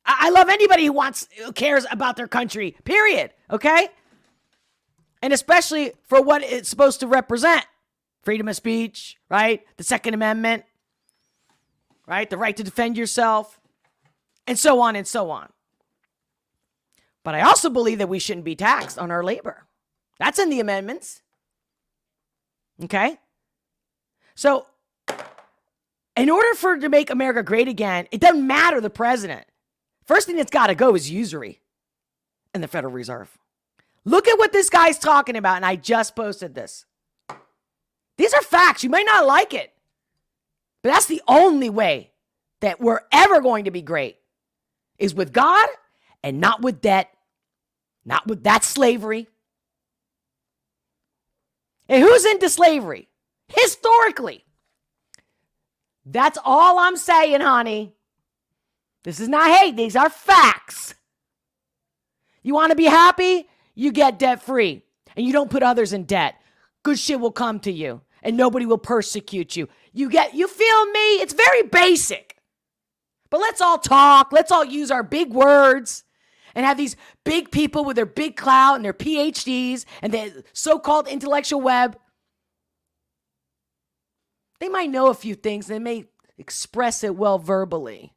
I love anybody who cares about their country, period, okay? And especially for what it's supposed to represent. Freedom of speech, right? The Second Amendment, right? The right to defend yourself, and so on and so on. But I also believe that we shouldn't be taxed on our labor. That's in the amendments. Okay? So, in order to make America great again, it doesn't matter the president. First thing that's got to go is usury and the Federal Reserve. Look at what this guy's talking about, and I just posted this. These are facts. You might not like it, But that's the only way that we're ever going to be great is with God and not with debt, not with that slavery. And who's into slavery? Historically. That's all I'm saying, honey. This is not hate. These are facts. You want to be happy? You get debt free and you don't put others in debt. Good shit will come to you and nobody will persecute you. You feel me? It's very basic. But let's all talk. Let's all use our big words and have these big people with their big clout and their PhDs and the so-called intellectual web. They might know a few things. They may express it well verbally.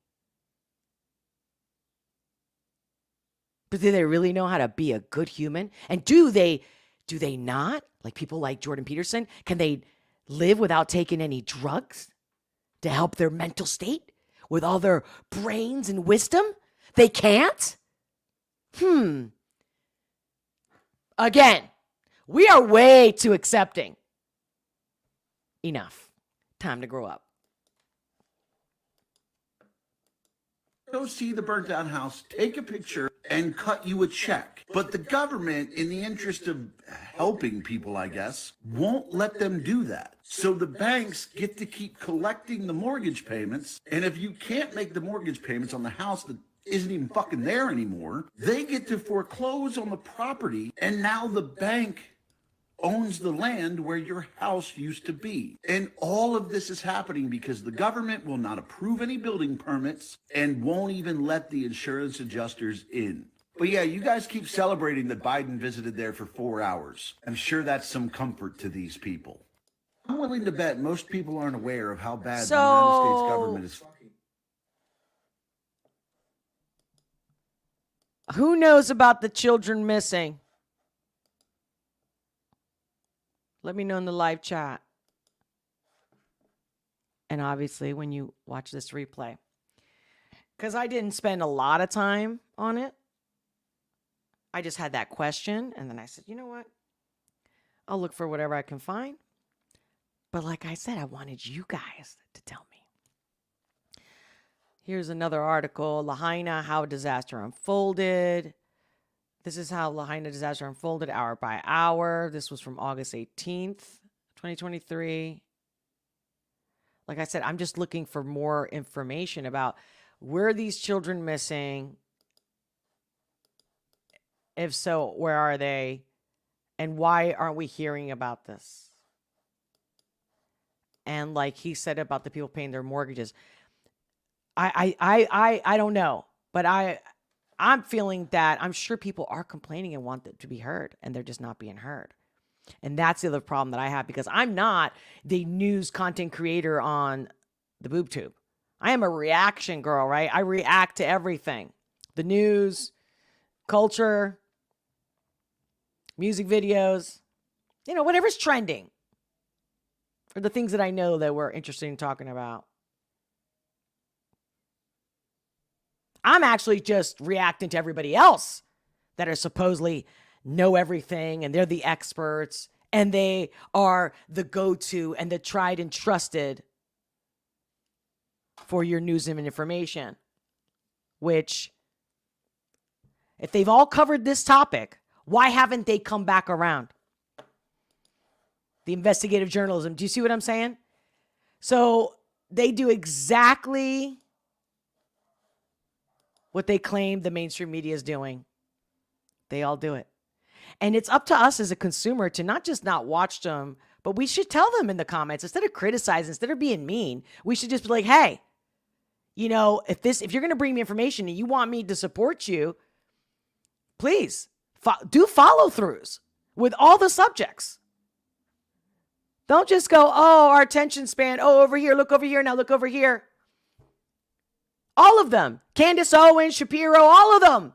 But do they really know how to be a good human? And do they not? Like people like Jordan Peterson, can they live without taking any drugs to help their mental state with all their brains and wisdom? They can't? Again, we are way too accepting. Enough. Time to grow up. Go see the burnt down house, take a picture, and cut you a check. But the government, in the interest of helping people, I guess, won't let them do that. So the banks get to keep collecting the mortgage payments. And if you can't make the mortgage payments on the house that isn't even fucking there anymore, they get to foreclose on the property. And now the bank owns the land where your house used to be. And all of this is happening because the government will not approve any building permits and won't even let the insurance adjusters in. But yeah, you guys keep celebrating that Biden visited there for 4 hours. I'm sure that's some comfort to these people. I'm willing to bet most people aren't aware of how bad the United States government is fucking. Who knows about the children missing? Let me know in the live chat. And obviously when you watch this replay. Because I didn't spend a lot of time on it. I just had that question. And then I said, you know what? I'll look for whatever I can find. But like I said, I wanted you guys to tell me. Here's another article. Lahaina, how disaster unfolded. This is how Lahaina disaster unfolded hour by hour. This was from August 18th, 2023. Like I said, I'm just looking for more information about where these children missing. If so, where are they? And why aren't we hearing about this? And like he said about the people paying their mortgages. I don't know, but I'm feeling that I'm sure people are complaining and want it to be heard, and they're just not being heard. And that's the other problem that I have, because I'm not the news content creator on the boob tube. I am a reaction girl, right? I react to everything. The news, culture, music videos, whatever's trending. Or the things that I know that we're interested in talking about. I'm actually just reacting to everybody else that are supposedly know everything and they're the experts and they are the go-to and the tried and trusted for your news and information. Which, if they've all covered this topic, why haven't they come back around? The investigative journalism. Do you see what I'm saying? So they do exactly what they claim the mainstream media is doing. They all do it. And it's up to us as a consumer to not just not watch them, but we should tell them in the comments, instead of criticizing, instead of being mean, we should just be like, hey, if you're going to bring me information and you want me to support you, please do follow throughs with all the subjects. Don't just go, oh, our attention span. Oh, over here, look over here. Now look over here. All of them. Candace Owens, Shapiro, all of them.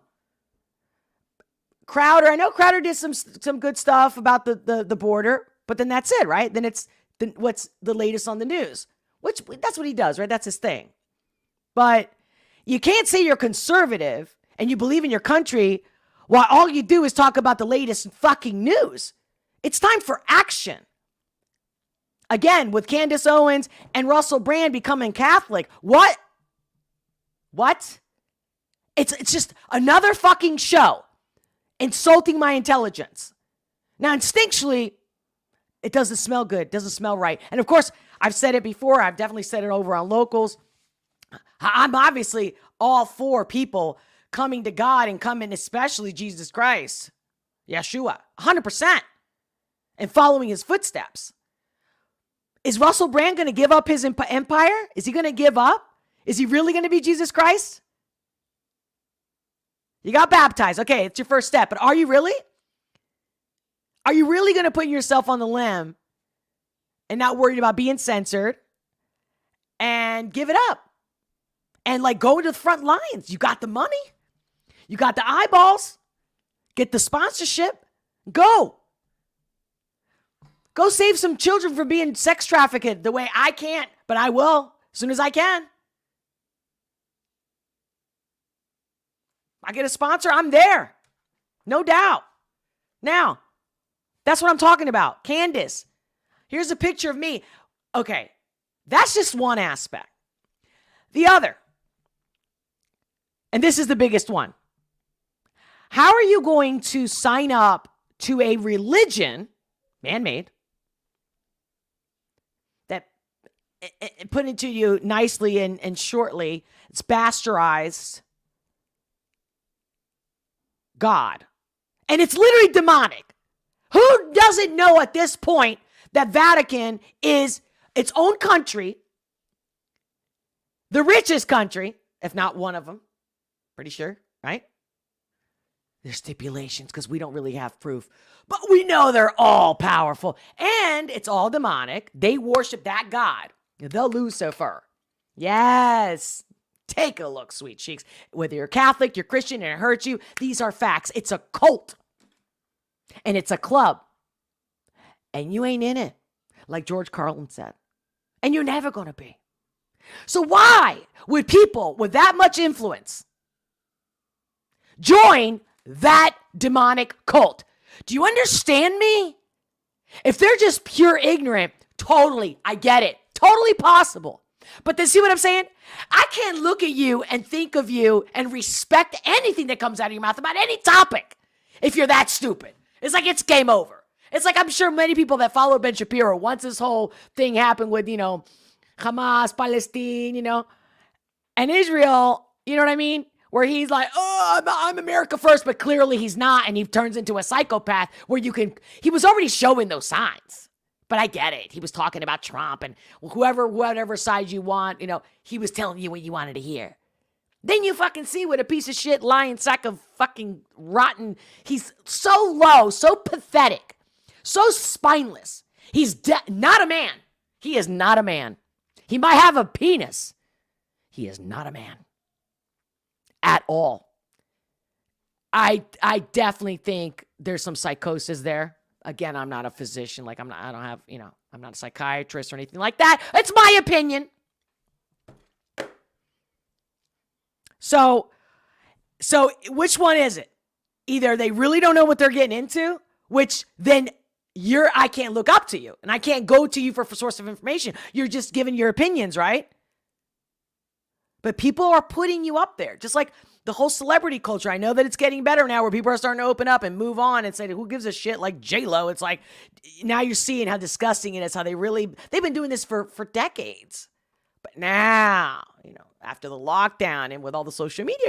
Crowder. I know Crowder did some good stuff about the border, but then that's it, right? Then it's what's the latest on the news, which that's what he does, right? That's his thing. But you can't say you're conservative and you believe in your country while all you do is talk about the latest fucking news. It's time for action. Again, with Candace Owens and Russell Brand becoming Catholic. What? It's just another fucking show insulting my intelligence. Now, instinctually, it doesn't smell good. Doesn't smell right. And of course, I've said it before. I've definitely said it over on Locals. I'm obviously all for people coming to God and coming, especially Jesus Christ, Yahshua, 100%, and following his footsteps. Is Russell Brand going to give up his empire? Is he going to give up? Is he really going to be Jesus Christ? You got baptized. Okay, it's your first step. But are you really? Are you really going to put yourself on the limb and not worried about being censored and give it up? And like go to the front lines. You got the money. You got the eyeballs. Get the sponsorship. Go. Go save some children from being sex trafficked the way I can't, but I will as soon as I can. I get a sponsor, I'm there. No doubt. Now, that's what I'm talking about. Candace, here's a picture of me. Okay, that's just one aspect. The other, and this is the biggest one. How are you going to sign up to a religion, man-made, that, put it to you nicely and shortly, it's bastardized God. And it's literally demonic. Who doesn't know at this point that Vatican is its own country, the richest country, if not one of them? Pretty sure, right? There's stipulations because we don't really have proof. But we know they're all powerful. And it's all demonic. They worship that God, the Lucifer. Yes. Take a look, sweet cheeks. Whether you're Catholic, you're Christian, and it hurts you, these are facts. It's a cult. And it's a club. And you ain't in it, like George Carlin said. And you're never going to be. So why would people with that much influence join that demonic cult? Do you understand me? If they're just pure ignorant, totally, I get it. Totally possible. But then see what I'm saying? I can't look at you and think of you and respect anything that comes out of your mouth about any topic if you're that stupid. It's like it's game over. It's like I'm sure many people that followed Ben Shapiro, once this whole thing happened with, Hamas, Palestine, and Israel, you know what I mean? Where he's like, oh, I'm America first, but clearly he's not. And he turns into a psychopath where he was already showing those signs. But I get it. He was talking about Trump and whatever side you want, he was telling you what you wanted to hear. Then you fucking see what a piece of shit lying sack of fucking rotten. He's so low, so pathetic, so spineless. He's not a man. He is not a man. He might have a penis. He is not a man at all. I definitely think there's some psychosis there. Again, I'm not a physician. I'm not a psychiatrist or anything like that. It's my opinion. So which one is it? Either they really don't know what they're getting into, which then I can't look up to you and I can't go to you for source of information. You're just giving your opinions, right? But people are putting you up there, just like the whole celebrity culture. I know that it's getting better now where people are starting to open up and move on and say, who gives a shit, like J-Lo? It's like, now you're seeing how disgusting it is, how they've been doing this for decades. But now, after the lockdown and with all the social media,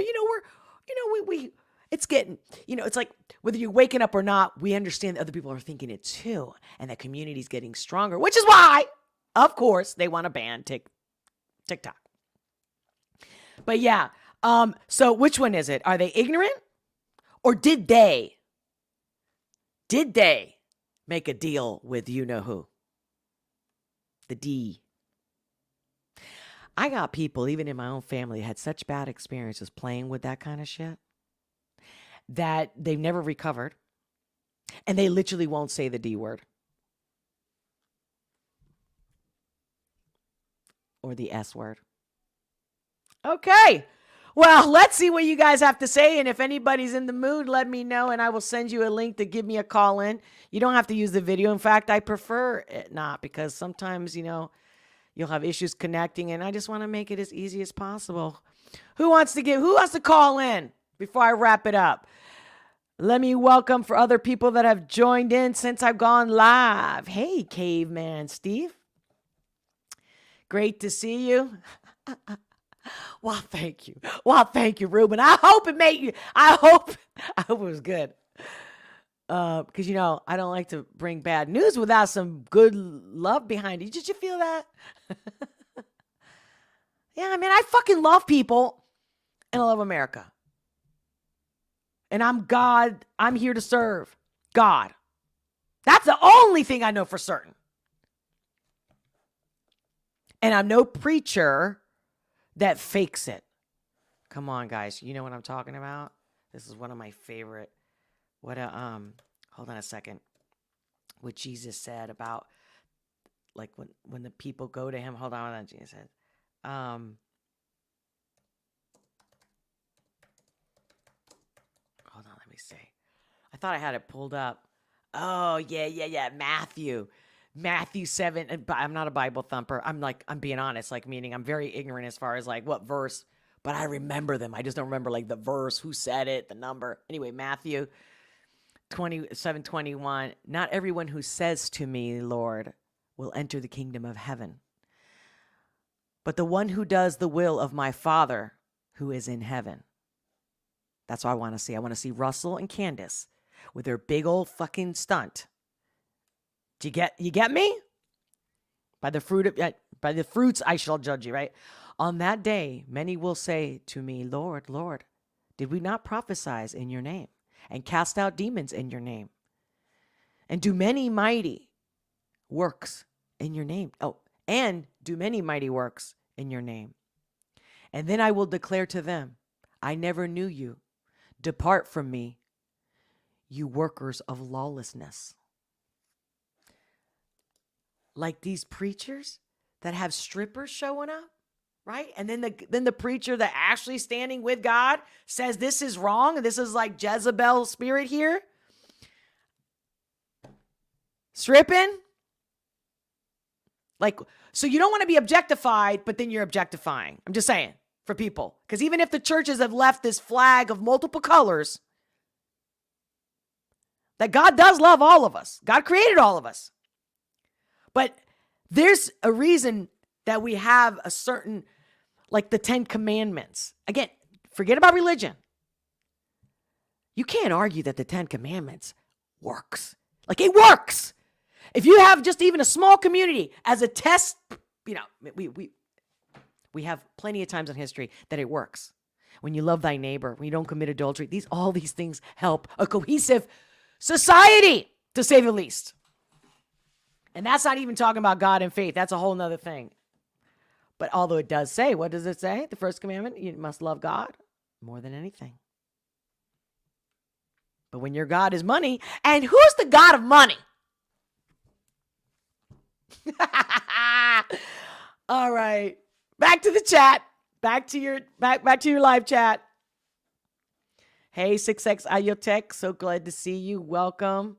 it's getting, it's like whether you're waking up or not, we understand that other people are thinking it too. And that community's getting stronger, which is why, of course, they want to ban TikTok. But yeah, so which one is it? Are they ignorant? Or did they make a deal with you-know-who? The D. I got people, even in my own family, had such bad experiences playing with that kind of shit that they've never recovered. And they literally won't say the D word. Or the S word. Okay. Well, let's see what you guys have to say. And if anybody's in the mood, let me know and I will send you a link to give me a call in. You don't have to use the video. In fact, I prefer it not because sometimes, you'll have issues connecting and I just want to make it as easy as possible. Who wants to call in before I wrap it up? Let me welcome for other people that have joined in since I've gone live. Hey, Caveman Steve. Great to see you. Well, thank you. Well, thank you, Ruben. I hope it was good. Because, I don't like to bring bad news without some good love behind it. Did you feel that? Yeah, I mean, I fucking love people and I love America. And I'm God. I'm here to serve God. That's the only thing I know for certain. And I'm no preacher that fakes it. Come on, guys. You know what I'm talking about? This is one of my favorite. Hold on a second. What Jesus said about, like, when the people go to him. Hold on. Jesus said. Hold on, let me see. I thought I had it pulled up. Oh, yeah. Matthew 7. I'm not a Bible thumper. I'm being honest, meaning I'm very ignorant as far as what verse, but I remember them. I just don't remember the verse, who said it, the number. Anyway, Matthew 27:21. Not everyone who says to me, Lord, will enter the kingdom of heaven, but the one who does the will of my Father who is in heaven. That's what I want to see. I want to see Russell and Candace with their big old fucking stunt. You get me? By the fruits I shall judge you, right? On that day, many will say to me, Lord, Lord, did we not prophesy in your name and cast out demons in your name and do many mighty works in your name? And do many mighty works in your name. And then I will declare to them, I never knew you. Depart from me, you workers of lawlessness. Like these preachers that have strippers showing up, right? And then the preacher that actually standing with God says this is wrong and this is like Jezebel spirit here. Stripping. So you don't want to be objectified, but then you're objectifying. I'm just saying for people. Because even if the churches have left this flag of multiple colors, that God does love all of us. God created all of us. But there's a reason that we have a certain, like the 10 Commandments. Again, forget about religion. You can't argue that the 10 Commandments works. It works. If you have just even a small community as a test, we have plenty of times in history that it works. When you love thy neighbor, when you don't commit adultery, all these things help a cohesive society, to say the least. And that's not even talking about God and faith. That's a whole nother thing. But although it does say, what does it say? The first commandment, you must love God more than anything. But when your God is money, and who's the God of money? All right. Back to the chat. Back to your live chat. Hey, 6X Ayotek. So glad to see you. Welcome.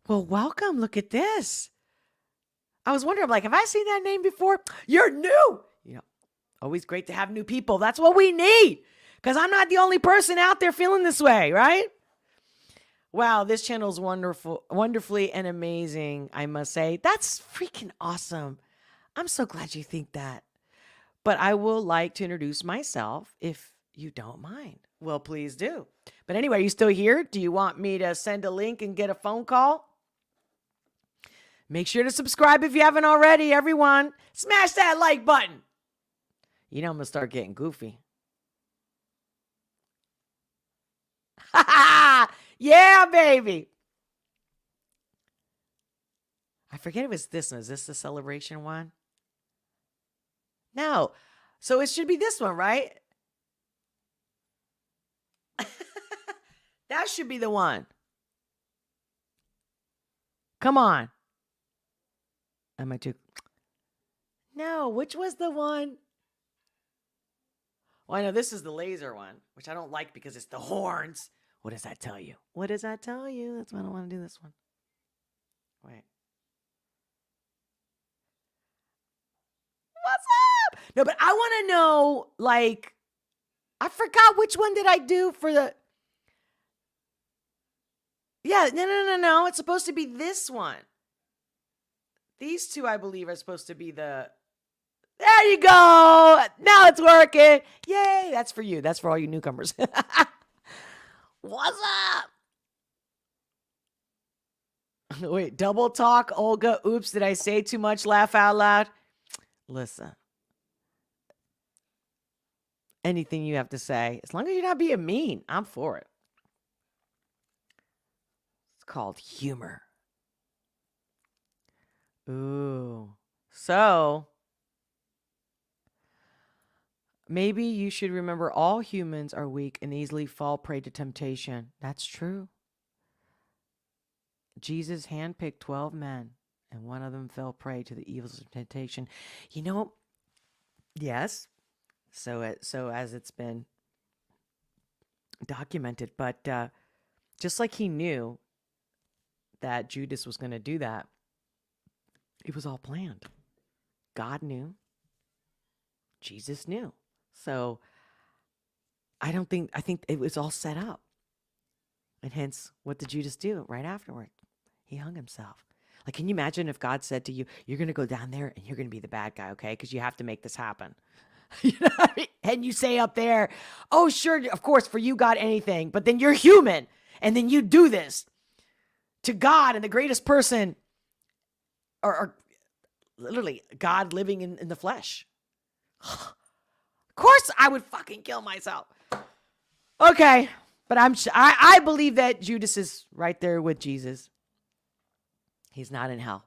Well, welcome. Look at this. I was wondering, have I seen that name before? You're new. Always great to have new people. That's what we need. Because I'm not the only person out there feeling this way, right? Wow, this channel is wonderful, wonderfully and amazing, I must say. That's freaking awesome. I'm so glad you think that. But I will like to introduce myself if you don't mind. Well, please do. But anyway, are you still here? Do you want me to send a link and get a phone call? Make sure to subscribe if you haven't already, everyone. Smash that like button. I'm going to start getting goofy. Yeah, baby. I forget it was this one. Is this the celebration one? No. So it should be this one, right? That should be the one. Come on. Am I too? No, which was the one? Well, I know this is the laser one, which I don't like because it's the horns. What does that tell you? What does that tell you? That's why I don't want to do this one. Wait. What's up? No, but I want to know, like, I forgot which one did I do for the... Yeah, no. It's supposed to be this one. These two, I believe, are supposed to be the... There you go. Now it's working. Yay. That's for you. That's for all you newcomers. What's up? Wait, double talk, Olga. Oops, did I say too much? Laugh out loud. Listen. Anything you have to say, as long as you're not being mean, I'm for it. It's called humor. Ooh. So, maybe you should remember all humans are weak and easily fall prey to temptation. That's true. Jesus handpicked 12 men, and one of them fell prey to the evils of temptation. You know, yes. So as it's been documented, but just like he knew that Judas was going to do that, it was all planned. God knew. Jesus knew. So I think it was all set up. And hence, what did Judas do right afterward? He hung himself. Like, can you imagine if God said to you, you're going to go down there and you're going to be the bad guy, okay? Because you have to make this happen. You know what I mean? And you say up there, oh, sure, of course, for you, God, anything. But then you're human. And then you do this to God and the greatest person, or literally God living in the flesh. Of course, I would fucking kill myself. Okay. But I believe that Judas is right there with Jesus. He's not in hell.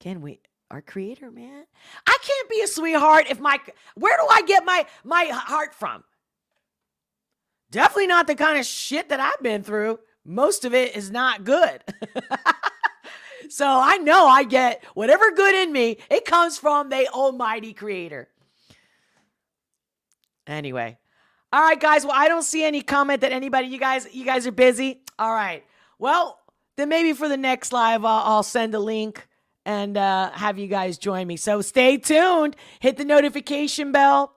Can we? Our creator, man. I can't be a sweetheart if where do I get my heart from? Definitely not the kind of shit that I've been through. Most of it is not good. So I know I get whatever good in me, it comes from the almighty creator. Anyway. All right, guys. Well, I don't see any comment that anybody, you guys are busy. All right. Well, then maybe for the next live, I'll send a link and have you guys join me. So stay tuned. Hit the notification bell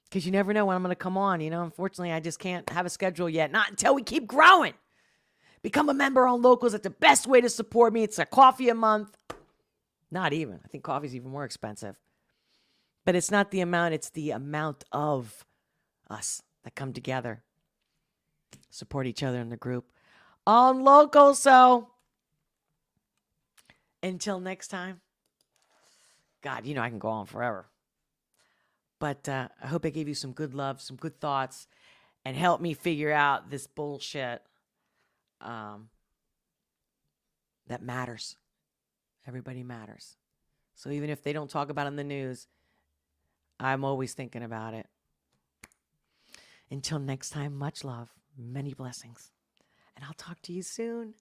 because you never know when I'm going to come on. You know, unfortunately, I just can't have a schedule yet. Not until we keep growing. Become a member on Locals. That's the best way to support me. It's a coffee a month. Not even. I think coffee's even more expensive. But it's not the amount. It's the amount of us that come together. Support each other in the group. On Locals. So until next time. God, you know I can go on forever. But I hope I gave you some good love, some good thoughts, and help me figure out this bullshit that matters. Everybody matters. So even if they don't talk about it in the news, I'm always thinking about it. Until next time, much love, many blessings, and I'll talk to you soon.